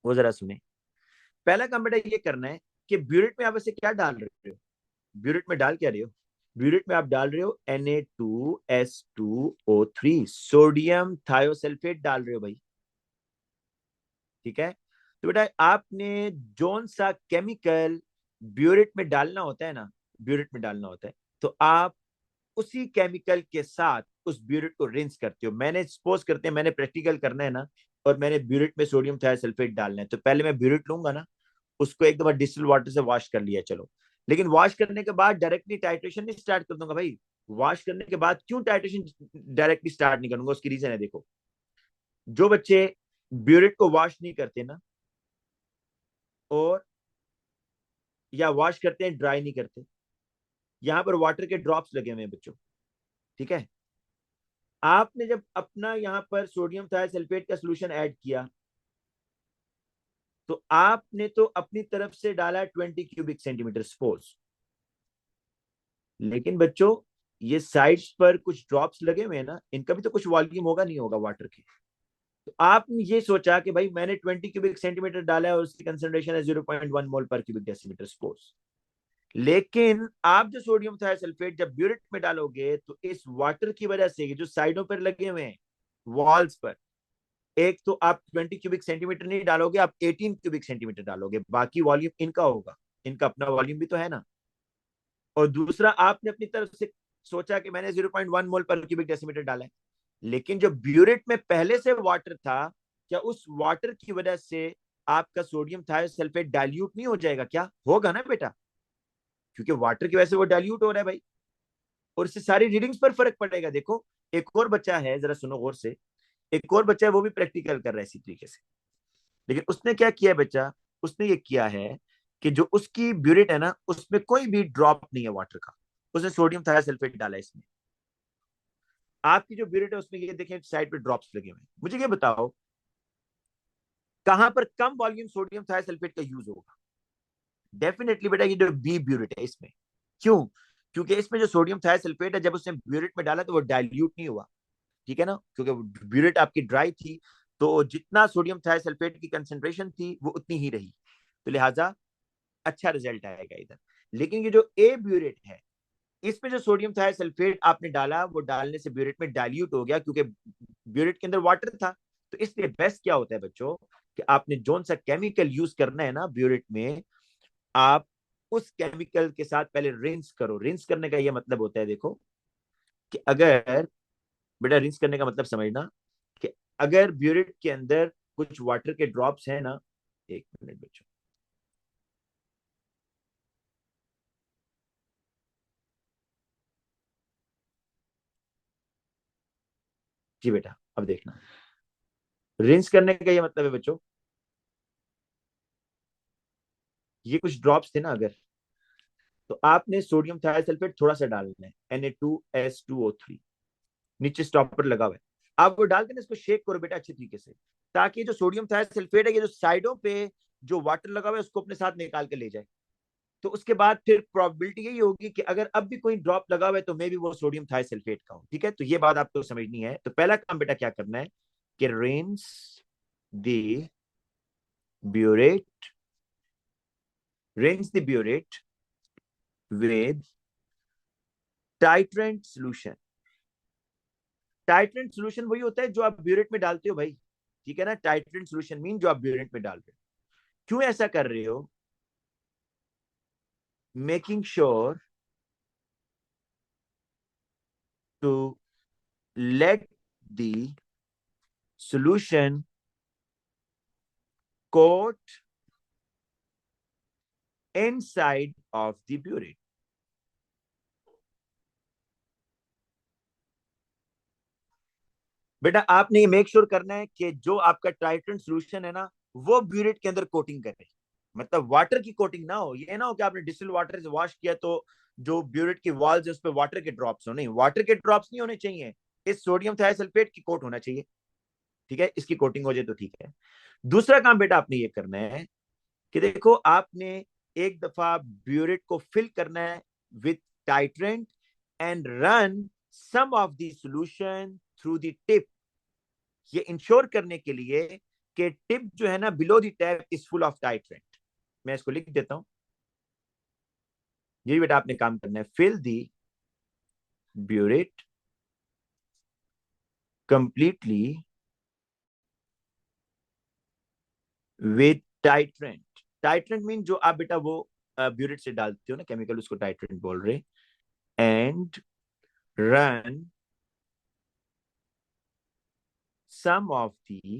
वो जरा सुने। पहला काम बेटा ये करना है कि ब्यूरेट में आप ऐसे क्या डाल रहे हो? ब्यूरेट में डाल क्या रहे हो? ब्यूरेट में आप डाल रहे हो Na2S2O3, सोडियम थायोसल्फेट डाल रहे हो भाई। ठीक है, तो बेटा आपने जोन सा केमिकल ब्यूरेट में डालना होता है ना, ब्यूरेट में डालना होता है, तो आप उसी केमिकल के साथ उस ब्यूरेट को रिंस करते हो। मैंने सपोज करते हैं मैंने प्रैक्टिकल करना है ना, और मैंने ब्यूरेट में सोडियम थायोसल्फेट डालना है, तो पहले मैं ब्यूरेट लूंगा ना, उसको एक दफा डिस्टिल वाटर से वॉश कर लिया, चलो लेकिन वॉश करने के बाद डायरेक्टली टाइट्रेशन नहीं स्टार्ट कर दूंगा भाई। वॉश करने के बाद क्यों टाइट्रेशन डायरेक्टली स्टार्ट नहीं करूंगा, उसकी रीजन है देखो। जो बच्चे ब्यूरेट को वॉश नहीं करते ना, और या वॉश करते हैं ड्राई नहीं करते, यहां पर वाटर के ड्रॉप्स लगे हुए हैं बच्चों, ठीक है। आपने जब अपना यहां पर सोडियम थायोसल्फेट का सोल्यूशन ऐड किया, तो आपने तो अपनी तरफ से डाला 20 क्यूबिक सेंटीमीटर सपोज, लेकिन बच्चों ये साइड्स पर कुछ ड्रॉप्स लगे हुए हैं ना, इनका भी तो कुछ वॉल्यूम होगा नहीं होगा वाटर की। तो आपने ये सोचा कि भाई मैंने 20 क्यूबिक सेंटीमीटर डाला है और उसकी कंसेंट्रेशन है 0.1 मोल पर क्यूबिक डेसीमीटर सपोज। लेकिन आप जो सोडियम थायोसल्फेट जब ब्यूरेट में डालोगे, तो इस वाटर की वजह से जो साइडों पर लगे हुए हैं वॉल्स पर, एक तो आप 20 क्यूबिक सेंटीमीटर नहीं डालोगे, आप 18 क्यूबिक सेंटीमीटर डालोगे, बाकी वॉल्यूम इनका होगा, इनका अपना वॉल्यूम भी तो है ना। और दूसरा आपने अपनी तरफ से सोचा कि मैंने 0.1 मोल पर क्यूबिक डेसीमीटर डाला है, लेकिन जो ब्यूरेट में पहले से वाटर था, क्या उस वाटर की वजह से आपका सोडियम थायोसल्फेट डाइल्यूट नहीं हो जाएगा? क्या होगा ना बेटा, क्योंकि वाटर की वजह से वो डाइल्यूट हो रहा है भाई, और इससे सारी रीडिंग्स पर फर्क पड़ेगा। देखो एक और बच्चा है, जरा सुनो गौर से, एक और बच्चा है वो भी प्रैक्टिकल कर रहा है इसी तरीके से। लेकिन उसने क्या किया बच्चा, उसने ये किया है कि जो उसकी ब्यूरेट है ना, उसमें कोई भी ड्रॉप नहीं है वाटर का, उसने सोडियम थायोसल्फेट डाला है इसमें। आपकी जो ब्यूरेट है उसमें ये देखें साइड पे ड्रॉप्स लगे हुए हैं। मुझे ये बताओ कहां पर कम वॉल्यूम सोडियम थायोसल्फेट का यूज होगा? डेफिनेटली बेटा ये जो बी ब्यूरेट है इसमें। क्यों? क्योंकि इसमें जो सोडियम थायोसल्फेट है, जब उसने ब्यूरेट में डाला तो वो डाइल्यूट नहीं हुआ, ठीक है ना, क्योंकि ब्यूरेट आपकी ड्राई थी, तो जितना सोडियम थायोसल्फेट की कंसेंट्रेशन थी वो उतनी ही रही, तो लिहाजा अच्छा रिजल्ट आएगा इधर। लेकिन ये जो ए ब्यूरेट है, इसमें जो सोडियम थायोसल्फेट आपने डाला, वो डालने से ब्यूरेट में डाइल्यूट हो गया, क्योंकि ब्यूरेट के अंदर वाटर था। तो इसलिए बेस्ट क्या होता है बच्चों, कि आपने जोन सा केमिकल यूज करना है ना ब्यूरेट में, आप उस केमिकल के साथ पहले रिंस करो। रिंस करने का यह मतलब होता है देखो, कि अगर बेटा रिंस करने का मतलब समझना, कि अगर ब्यूरेट के अंदर कुछ वाटर के ड्रॉप्स है ना, एक मिनट बच्चों, जी बेटा अब देखना, रिंस करने का ये मतलब है बच्चों, ये कुछ ड्रॉप्स थे ना अगर, तो आपने सोडियम थायोसल्फेट थोड़ा सा डालना है, Na2S2O3, नीचे स्टॉपर लगा हुआ है, आप वो डाल के ना इसको शेक करो बेटा अच्छे तरीके से, ताकि जो सोडियम थायोसल्फेट है ये जो साइडों पे जो वाटर लगा हुआ है उसको अपने साथ निकाल के ले जाए। तो उसके बाद फिर प्रोबेबिलिटी यही होगी कि अगर अब भी कोई ड्रॉप लगा हुआ है तो मे भी वो सोडियम थायोसल्फेट का हो, ठीक है। तो ये बात आपको समझनी है। तो पहला काम बेटा क्या करना है कि rinse the burette, rinse the burette with titrant solution। Titrant solution वही होता है जो आप ब्यूरेट में डालते हो भाई, ठीक है ना। टाइट्रेंट सोल्यूशन मीन जो आप ब्यूरेट में डाल रहे हो। क्यों ऐसा कर रहे हो? Making sure to let the solution coat inside of the burette। बेटा आपने ये मेक श्योर करना है कि जो आपका टाइट्रेंट सोल्यूशन है ना, वो ब्यूरेट के अंदर कोटिंग करे, मतलब वाटर की कोटिंग ना हो। ये ना हो कि आपने डिस्टिल वाटर से वॉश किया तो जो ब्यूरेट की वॉल्स है उस पर वाटर के ड्रॉप्स हो, नहीं, वाटर के ड्रॉप्स नहीं होने चाहिए, इस सोडियम थायोसल्फेट की कोट होना चाहिए, ठीक है। इसकी कोटिंग हो जाए तो ठीक है। दूसरा काम बेटा आपने ये करना है कि देखो आपने एक दफा ब्यूरेट को फिल करना है with titrant and run some of the solution through the tip, ये इंश्योर करने के लिए कि टिप जो है ना below the tap is full of titrant. मैं इसको लिख देता हूं, ये बेटा आपने काम करना है, fill the burette completely with titrant. Titrant mean जो आप बेटा वो ब्यूरेट से डालते हो ना केमिकल, उसको टाइट्रेंट बोल रहे। And run some of the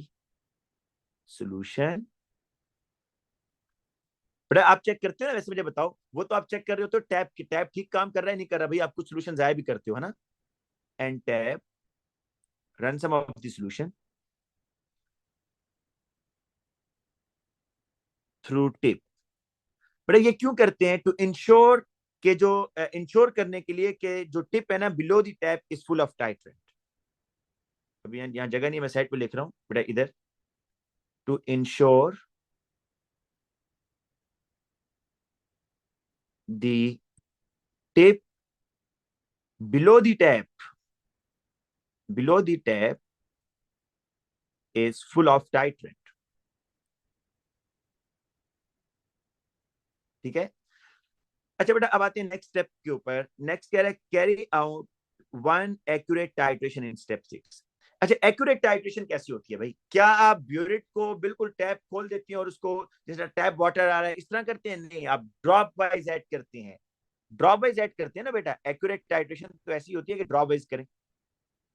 solution बेटा आप चेक करते हो ना, वैसे मुझे बताओ, वो तो आप चेक कर रहे हो तो टैप ठीक काम कर रहा है नहीं कर रहा, भाई आप कुछ सोल्यूशन जाया भी करते हो है ना। And tap run some of the solution through tip. बेटा ये क्यों करते हैं? टू इंश्योर के जो इंश्योर करने के लिए कि जो टिप है ना below the tap is full of titrant. अभी यहाँ जगह नहीं, मैं साइड पे लिख रहा हूँ बेटा इधर। To ensure the tip below the tap below the tap is full of titrant। ठीक है। अच्छा बेटा अब आते हैं नेक्स्ट स्टेप के ऊपर। नेक्स्ट क्या है? Carry out one accurate titration in step 6। अच्छा एक्यूरेट टाइट्रेशन कैसी होती है भाई? क्या आप ब्यूरिट को बिल्कुल टैप खोल देती हैं और उसको जैसे टैप वाटर आ रहा है इस तरह करते हैं? नहीं, आप ड्रॉप वाइज ऐड करते हैं। ड्रॉप वाइज ऐड करते हैं ना बेटा। एक्यूरेट टाइट्रेशन तो ऐसी होती है कि ड्रॉप वाइज करें,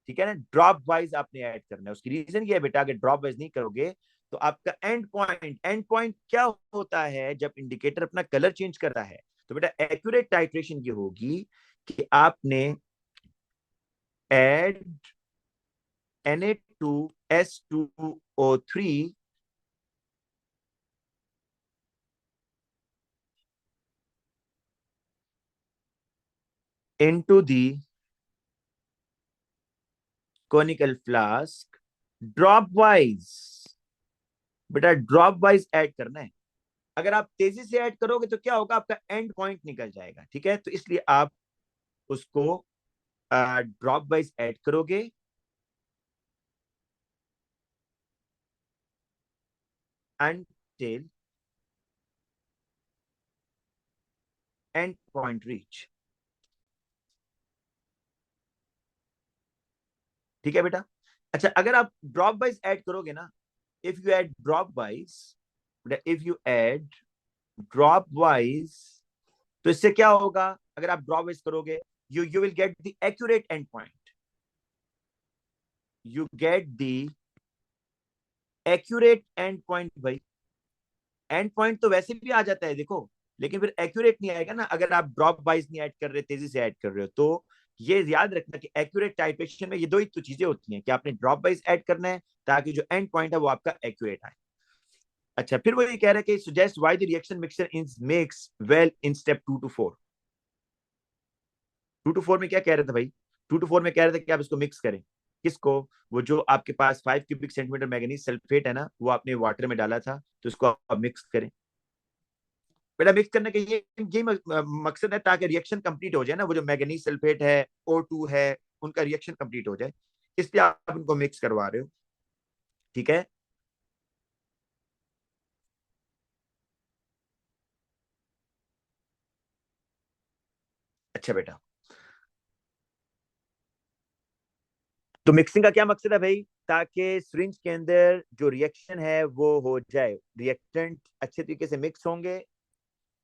ठीक है ना। ड्रॉप वाइज आपने ऐड करना है। उसकी रीजन ये है बेटा, अगर ड्रॉप वाइज नहीं करोगे तो आपका एंड पॉइंट क्या होता है जब इंडिकेटर अपना कलर चेंज करता है? तो बेटा एक्यूरेट टाइट्रेशन ये होगी कि आपने add Na2S2O3 into the conical flask drop wise. बेटा ड्रॉप वाइज ऐड करना है। अगर आप तेजी से ऐड करोगे तो क्या होगा? आपका एंड पॉइंट निकल जाएगा, ठीक है। तो इसलिए आप उसको ड्रॉप वाइज ऐड करोगे until end point reach। ठीक है बेटा। अच्छा अगर आप ड्रॉप वाइज ऐड करोगे ना, if you add drop wise, if you add drop wise, तो इससे क्या होगा? अगर आप ड्रॉप वाइज करोगे you will get the accurate and point. You get the accurate and point भाई। एंड पॉइंट तो वैसे भी आ जाता है देखो, लेकिन फिर एक्यूरेट नहीं आएगा ना अगर आप ड्रॉप वाइज नहीं ऐड कर रहे, तेजी से ऐड कर रहे हो। तो ये याद रखना कि एक्यूरेट टाइट्रेशन में ये दो ही तो चीजें होती हैं कि आपने ड्रॉप वाइज ऐड करना है ताकि जो एंड पॉइंट है वो आपका एक्यूरेट आए। अच्छा फिर वो ये कह रहा है कि suggest why the reaction mixture is makes well in step 2 to 4। 2 to 4 में क्या कह रहे थे भाई? 2 to 4 में कह रहे थे कि आप इसको मिक्स करें। किसको? वो जो आपके पास 5 क्यूबिक सेंटीमीटर मैग्नीज सल्फेट है ना, वो आपने वाटर में डाला था, तो इसको आप मिक्स करें। बेटा मिक्स करने का ये मकसद है ताकि रिएक्शन कंप्लीट हो जाए ना। वो जो मैग्नीज सल्फेट है, O2 है, उनका रिएक्शन कंप्लीट हो जाए, इसलिए आप उनको मिक्स करवा रहे हो, ठीक है। अच्छा बेटा तो मिक्सिंग का क्या मकसद है भाई? ताकि सिरिंज के अंदर जो रिएक्शन है वो हो जाए, रिएक्टेंट अच्छे तरीके से मिक्स होंगे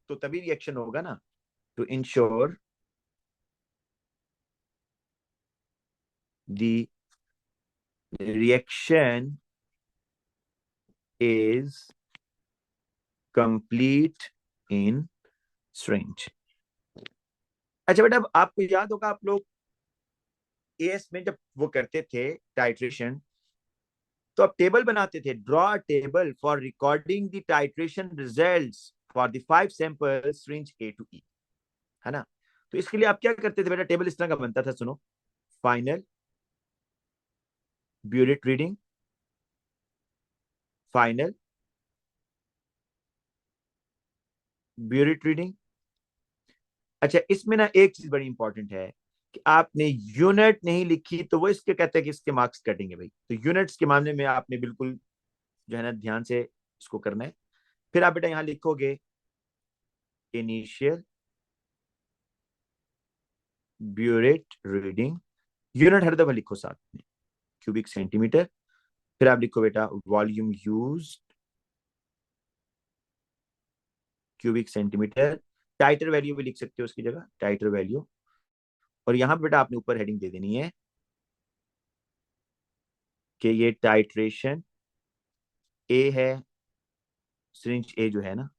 तो तभी रिएक्शन होगा ना। To ensure the reaction is complete in syringe. अच्छा बेटा अब आपको याद होगा, आप लोग एएस में जब वो करते थे टाइट्रेशन, तो आप टेबल बनाते थे। Draw table for recording the titration results for the 5 samples range A to E, है ना। तो इसके लिए आप क्या करते थे बेटा? टेबल इस तरह का बनता था, सुनो। Final burette reading, final burette reading. अच्छा इसमें ना एक चीज बड़ी इंपॉर्टेंट है कि आपने यूनिट नहीं लिखी तो वो इसके कहते हैं कि इसके मार्क्स कटेंगे भाई। तो यूनिट्स के मामले में आपने बिल्कुल जो है ना ध्यान से इसको करना है। फिर आप बेटा यहां लिखोगे इनिशियल ब्यूरेट रीडिंग, यूनिट हर दफा लिखो साथ में, क्यूबिक सेंटीमीटर। फिर आप लिखो बेटा volume use, cubic centimetre. Titre value भी लिख सकते हो उसकी जगह, टाइटर वैल्यू। और यहां पे बेटा आपने ऊपर हेडिंग दे देनी है कि ये टाइट्रेशन ए है, सिरिंज ए जो है ना,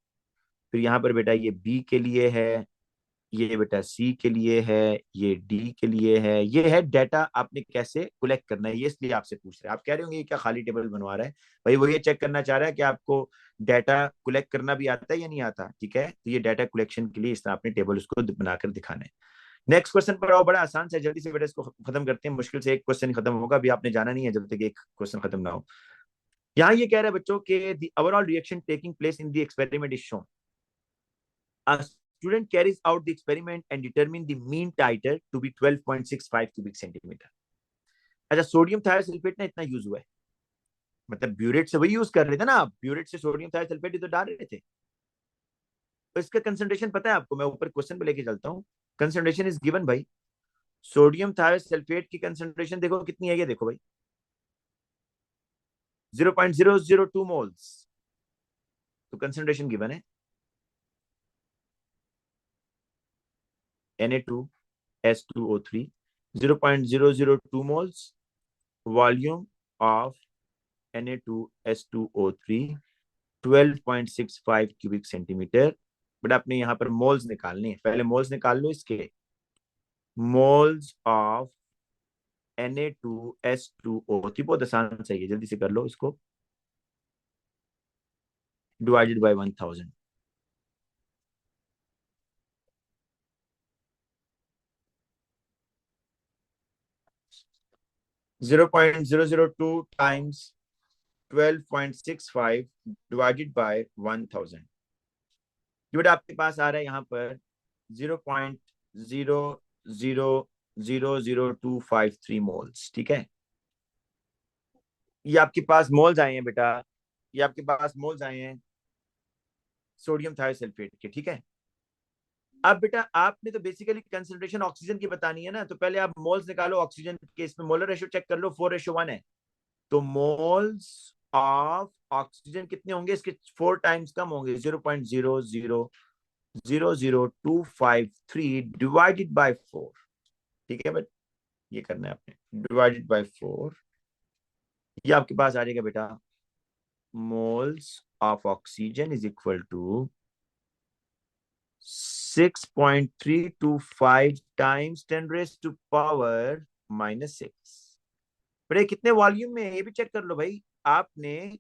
फिर यहाँ पर बेटा ये बी के लिए है, ये बेटा सी के लिए है, ये डी के लिए है। ये है डाटा आपने कैसे कलेक्ट करना है, ये इसलिए आपसे पूछ रहे हैं। आप कह रहे होंगे ये क्या खाली टेबल बनवा रहा है, भाई वो ये चेक करना चाह रहा है कि आपको डाटा कलेक्ट करना भी आता है या नहीं आता। ठीक है, तो ये डाटा कलेक्शन के लिए इस तरह आपने टेबल उसको बनाकर दिखाना है। नेक्स्ट क्वेश्चन पर आओ, बड़ा आसान से, जल्दी से बेटा इसको खत्म करते हैं। मुश्किल से एक क्वेश्चन खत्म होगा, अभी आपने जाना नहीं है जब तक एक क्वेश्चन खत्म ना हो। यहाँ ये कह रहा है बच्चों के the overall reaction taking place in the experiment is shown. A student carries out the experiment and determine the mean titer to be 12.65 cubic centimeter. अच्छा, सोडियम थायोसल्फेट ना इतना यूज हुआ है, मतलब ब्यूरेट से वही यूज कर रहे थे ना आप, ब्यूरेट से सोडियम थायोसल्फेट ही तो डाल रहे थे। तो इसका कंसंट्रेशन पता है आपको, मैं ऊपर क्वेश्चन पे लेके चलता हूँ। कंसंट्रेशन इज गिवन भाई, सोडियम थायोसल्फेट की कंसंट्रेशन देखो कितनी है, ये देखो भाई 0.002 मोल्स, तो कंसंट्रेशन गिवन है Na2S2O3 0.002 moles, volume of Na2S2O3 12.65 cubic centimetre. But आपने यहाँ पर मोल्स निकालने हैं, पहले मोल्स निकाल लो इसके। मोल्स ऑफ Na2S2O3 बहुत आसान सही है, जल्दी से कर लो इसको, divided by 1000। 0.002 times 12.65 divided by 1000। ये बेटा आपके पास आ रहा है यहाँ पर 0.0000253 मोल्स। ठीक है, ये आपके पास मोल्स आए हैं बेटा, ये आपके पास मोल्स आए हैं सोडियम थायोसल्फेट के। ठीक है, अब बेटा आपने तो बेसिकली कंसंट्रेशन ऑक्सीजन की बतानी है ना, तो पहले आप मोल्स निकालो ऑक्सीजन के, इसमें मोलर रेशियो चेक कर लो, 4:1 है। तो मोल्स ऑफ ऑक्सीजन कितने होंगे, इसके 4 टाइम्स कम होंगे, 0.0000253 डिवाइडेड बाय 4। ठीक है बट ये करना है आपने, डिवाइडेड बाय 4, ये आपके पास आ जाएगा बेटा moles of oxygen is equal to 6.325 times 10⁻⁻⁶। बड़े कितने वॉल्यूम में है ये भी चेक कर लो भाई आपने।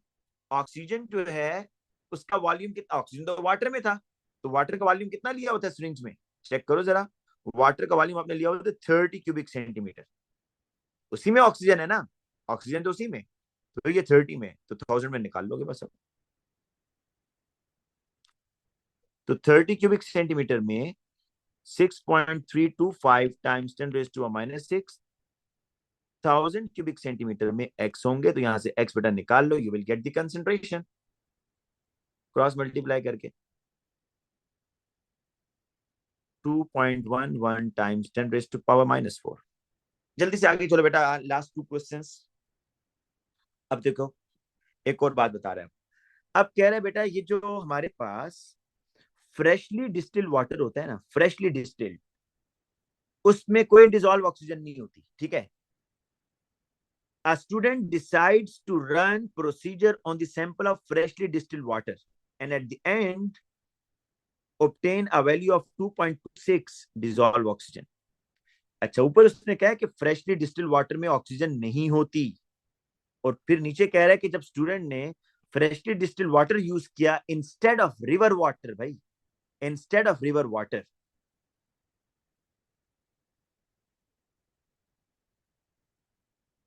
ऑक्सीजन जो है उसका वॉल्यूम कितना, ऑक्सीजन तो वाटर में था, तो वाटर का वॉल्यूम कितना लिया होता है सिरिंज में, चेक करो जरा। वाटर का वॉल्यूम आपने लिया होता है 30 क्यूबिक सेंटीमीटर, उसी में ऑक्सीजन है ना, ऑक्सीजन तो उसी में, तो ये 30 में, तो 1000 में निकाल लोगे बस अब। तो 30 क्यूबिक सेंटीमीटर में 6.325 टाइम्स 10⁻⁻⁶, 1000 क्यूबिक सेंटीमीटर में x होंगे, तो यहां से x बेटा निकाल लो, you will get the concentration cross multiply करके 2.11 टाइम्स 10⁻⁻⁴। जल्दी से आगे चलो बेटा, लास्ट 2 क्वेश्चंस। अब देखो एक और बात बता रहे हैं, अब कह रहे हैं बेटा ये जो हमारे पास फ्रेशली डिस्टिल्ड वाटर होता है ना, फ्रेशली डिस्टिल्ड, उसमें कोई डिसॉल्व ऑक्सीजन नहीं होती। ठीक है, a student decides to run procedure on the sample of freshly distilled water and at the end obtain a value of 2.26 dissolve oxygen। अच्छा, ऊपर उसने कहा है कि फ्रेशली डिस्टिल्ड वाटर में ऑक्सीजन नहीं होती, और फिर नीचे कह रहा है कि जब स्टूडेंट ने फ्रेशली डिस्टिल्ड वाटर यूज किया इंस्टेड ऑफ रिवर वाटर, भाई instead of river water,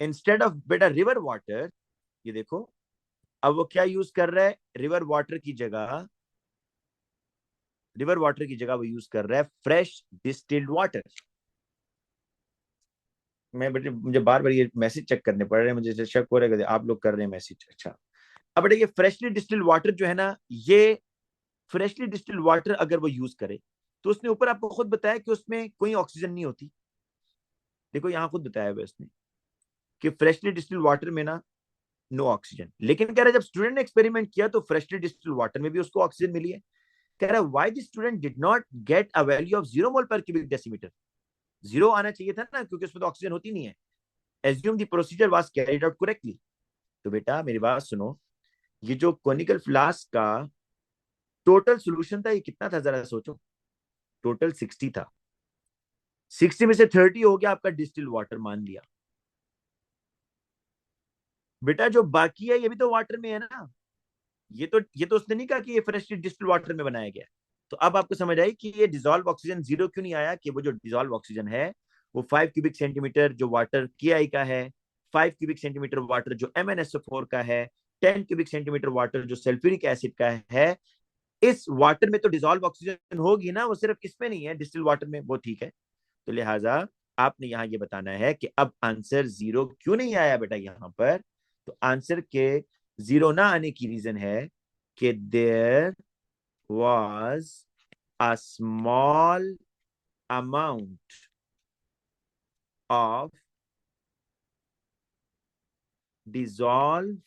instead of बेटा रिवर वाटर, ये देखो अब वो क्या यूज कर रहा है, रिवर वाटर की जगह, रिवर वाटर की जगह वो यूज कर रहा है फ्रेश डिस्टिल्ड वाटर। मैं बेटे मुझे बार बार ये मैसेज चेक करने पड़ रहे हैं, मुझे शक हो रहा है कि आप लोग कर रहे हैं मैसेज। अच्छा, अब बेटे ये फ्रेशली डिस्टिल्ड वाटर जो है ना, ये फ्रेशली डिस्टिल्ड वाटर अगर वो यूज करे, तो उसने ऊपर आपको खुद बताया कि उसमें कोई ऑक्सीजन नहीं होती। देखो यहाँ खुद बताया हुआ उसने कि फ्रेशली डिस्टिल्ड वाटर में ना नो ऑक्सीजन, लेकिन कह रहा है जब स्टूडेंट ने एक्सपेरिमेंट किया तो फ्रेशली डिस्टिल्ड वाटर में भी उसको ऑक्सीजन मिली है। कह रहा है why the student did not get a value of 0 mole per cubic decimetre, 0 आना चाहिए था ना, क्योंकि उसमें तो ऑक्सीजन होती नहीं है। Assume the procedure was carried out correctly. तो बेटा मेरी बात सुनो, ये जो कोनिकल फ्लास्क का टोटल सोल्यूशन था ये कितना था जरा सोचो, टोटल 60 था। 60 में से 30 हो गया आपका डिस्टिल्ड वाटर मान लिया। बेटा जो बाकी है ये भी तो वाटर में है ना, ये तो उसने नहीं कहा कि ये फ्रेशली डिस्टिल्ड वाटर में बनाया गया। तो अब आपको समझ आई कि ये डिजोल्व ऑक्सीजन जीरो क्यों नहीं आया, कि वो जो डिजोल्व ऑक्सीजन है वो 5 क्यूबिक सेंटीमीटर जो वाटर के का है, 5 क्यूबिक सेंटीमीटर वाटर जो MnSO4 का है, 10 क्यूबिक सेंटीमीटर वाटर जो सल्फ्यूरिक एसिड का है, इस वाटर में तो डिजोल्व ऑक्सीजन होगी ना, वो सिर्फ इसमें नहीं है डिस्टिल वाटर में, वो ठीक है। तो लिहाजा आपने यहां ये बताना है कि अब आंसर जीरो क्यों नहीं आया बेटा यहां पर। तो आंसर के जीरो ना आने की रीजन है कि there was a small amount of dissolved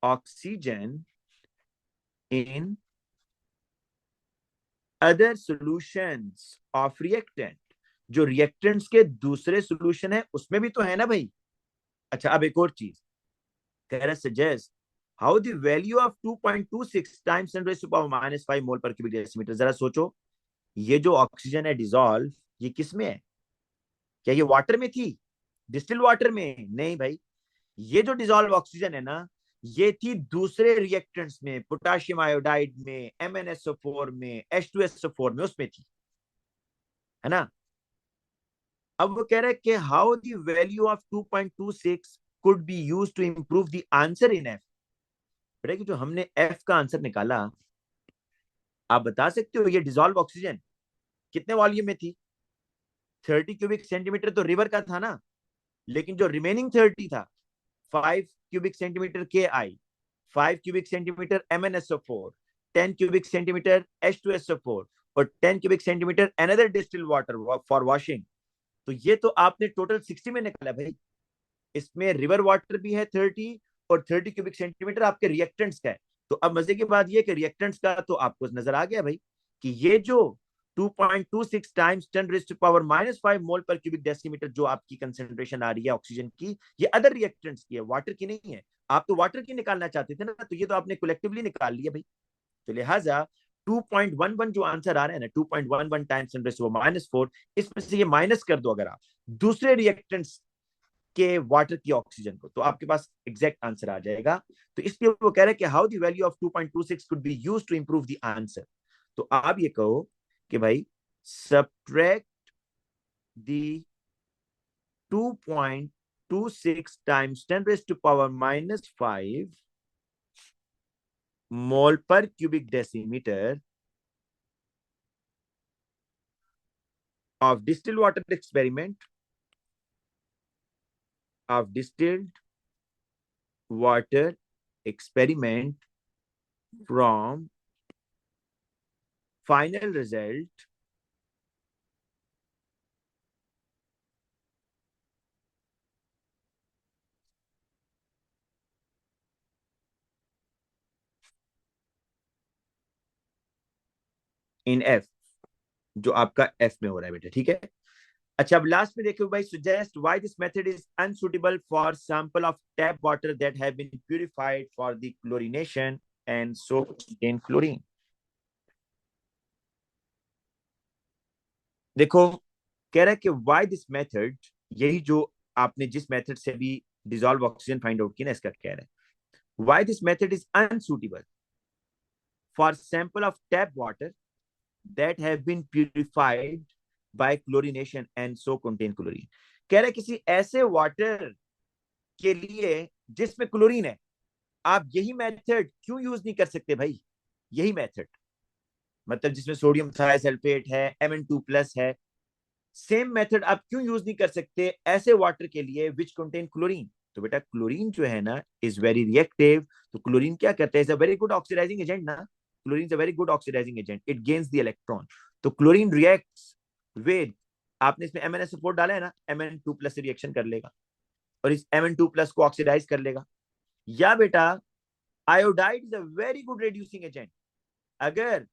oxygen in other solutions of reactant। जो रिएक्टेंट्स के दूसरे सॉल्यूशन है उसमें भी तो है ना भाई। अच्छा अब एक और चीज कह रहा, suggest how the value of 2.26 times 10 to power -5 mole per cubic decimetre. जरा सोचो, ये जो ऑक्सीजन है डिसॉल्व, ये किस में है? क्या ये वाटर में थी? डिस्टिल वाटर में नहीं भाई। ये जो डिसॉल्व ऑक्सीजन है ना, ये थी दूसरे रिएक्टेंट्स में, पोटेशियम आयोडाइड में, MnSO4 में, H2SO4 में, उसमें थी, है ना। अब वो कह रहा है कि how the value of 2.26 could be use to improve the answer in F. बेटा कि जो हमने एफ का आंसर निकाला, आप बता सकते हो ये डिसॉल्व ऑक्सीजन कितने वॉल्यूम में थी? 30 क्यूबिक सेंटीमीटर तो रिवर का था ना, लेकिन जो रिमेनिंग 30 था, 5 cubic centimetre KI, 5 cubic centimetre MnSO4, 10 cubic centimetre H2SO4 और 10 cubic centimetre another distilled water for washing. तो ये तो आपने टोटल 60 में निकाला भाई। इसमें रिवर वाटर भी है 30 और 30 क्यूबिक सेंटीमीटर आपके रिएक्टेंट्स का है। तो अब मजे की बात ये कि रिएक्टेंट्स का तो आपको नजर आ गया भाई कि ये जो 2.26 times 10 raise to power -5 mole per cubic decimetre जो आपकी कंसेंट्रेशन आ रही है ऑक्सीजन की, ये अदर रिएक्टेंट्स की है, वाटर की नहीं है। आप तो वाटर की निकालना चाहते थे ना, तो ये तो आपने कलेक्टिवली निकाल लिया भाई। तो लिहाजा 2.11 जो आंसर आ रहा है ना, 2.11 टाइम्स 10 रेज़ टू पावर -4, इसमें से ये माइनस कर दो अगर आप दूसरे रिएक्टेंट्स के वाटर की ऑक्सीजन को, तो आपके पास एग्जैक्ट आंसर आ जाएगा। तो इसलिए वो कह रहे हैं कि how the value of 2.26 could be used to improve the answer. तो आप ये कहो कि भाई subtract the 2.26 times 10 raise to power -5 mole per cubic decimetre of distilled water experiment of distilled water experiment from final result in F, जो आपका F में हो रहा है बेटा, ठीक है। अच्छा अब लास्ट में देखो भाई, suggest why this method is unsuitable for sample of tap water that have been purified for the chlorination and so contain chlorine। देखो कह रहा है कि why this method, यही जो आपने जिस मेथड से भी डिसॉल्व ऑक्सीजन फाइंड आउट की ना, इसका कह रहा है why this method is unsuitable for sample of tap water that have been purified by chlorination and so contain chlorine। कह रहा है किसी ऐसे वाटर के लिए जिसमें क्लोरीन है, आप यही मेथड क्यों यूज नहीं कर सकते भाई? यही मेथड मतलब जिसमें सोडियम थायोसल्फेट है, Mn2+ है, सेम मेथड आप क्यों यूज नहीं कर सकते ऐसे वाटर के लिए विच कंटेन क्लोरीन? तो बेटा क्लोरीन जो है ना इज वेरी रिएक्टिव। तो क्लोरीन क्या करता है? Is a very good oxidising agent ना। Chlorine is a very good oxidising agent, it gains the electron. तो क्लोरीन रिएक्ट्स विद, आपने इसमें MnSO4 डाला है ना, Mn2+ से रिएक्शन कर लेगा और इस Mn2+ को ऑक्सीडाइज कर लेगा। या बेटा iodide is a very good reducing agent. अगर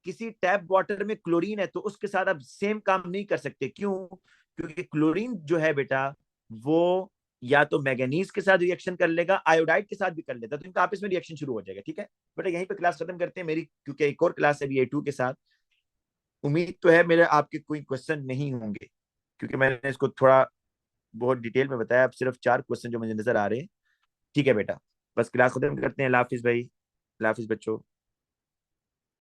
किसी टैप वाटर में क्लोरीन है तो उसके साथ आप सेम काम नहीं कर सकते। क्यों? क्योंकि क्लोरीन जो है बेटा वो या तो मैग्नीज के साथ रिएक्शन कर लेगा, आयोडाइड के साथ भी कर लेता, तो इनका आपस में रिएक्शन शुरू हो जाएगा। ठीक है बेटा, यहीं पे क्लास खत्म करते हैं मेरी, क्योंकि एक और क्लास है अभी A2 के साथ। उम्मीद तो है मेरे आपके कोई क्वेश्चन नहीं होंगे, क्योंकि मैंने इसको थोड़ा बहुत डिटेल में बताया। अब सिर्फ 4 क्वेश्चन जो मुझे नजर आ रहे हैं। ठीक है बेटा, बस क्लास खत्म करते हैं। अल्लाह हाफिज भाई, अल्लाह हाफिज बच्चों।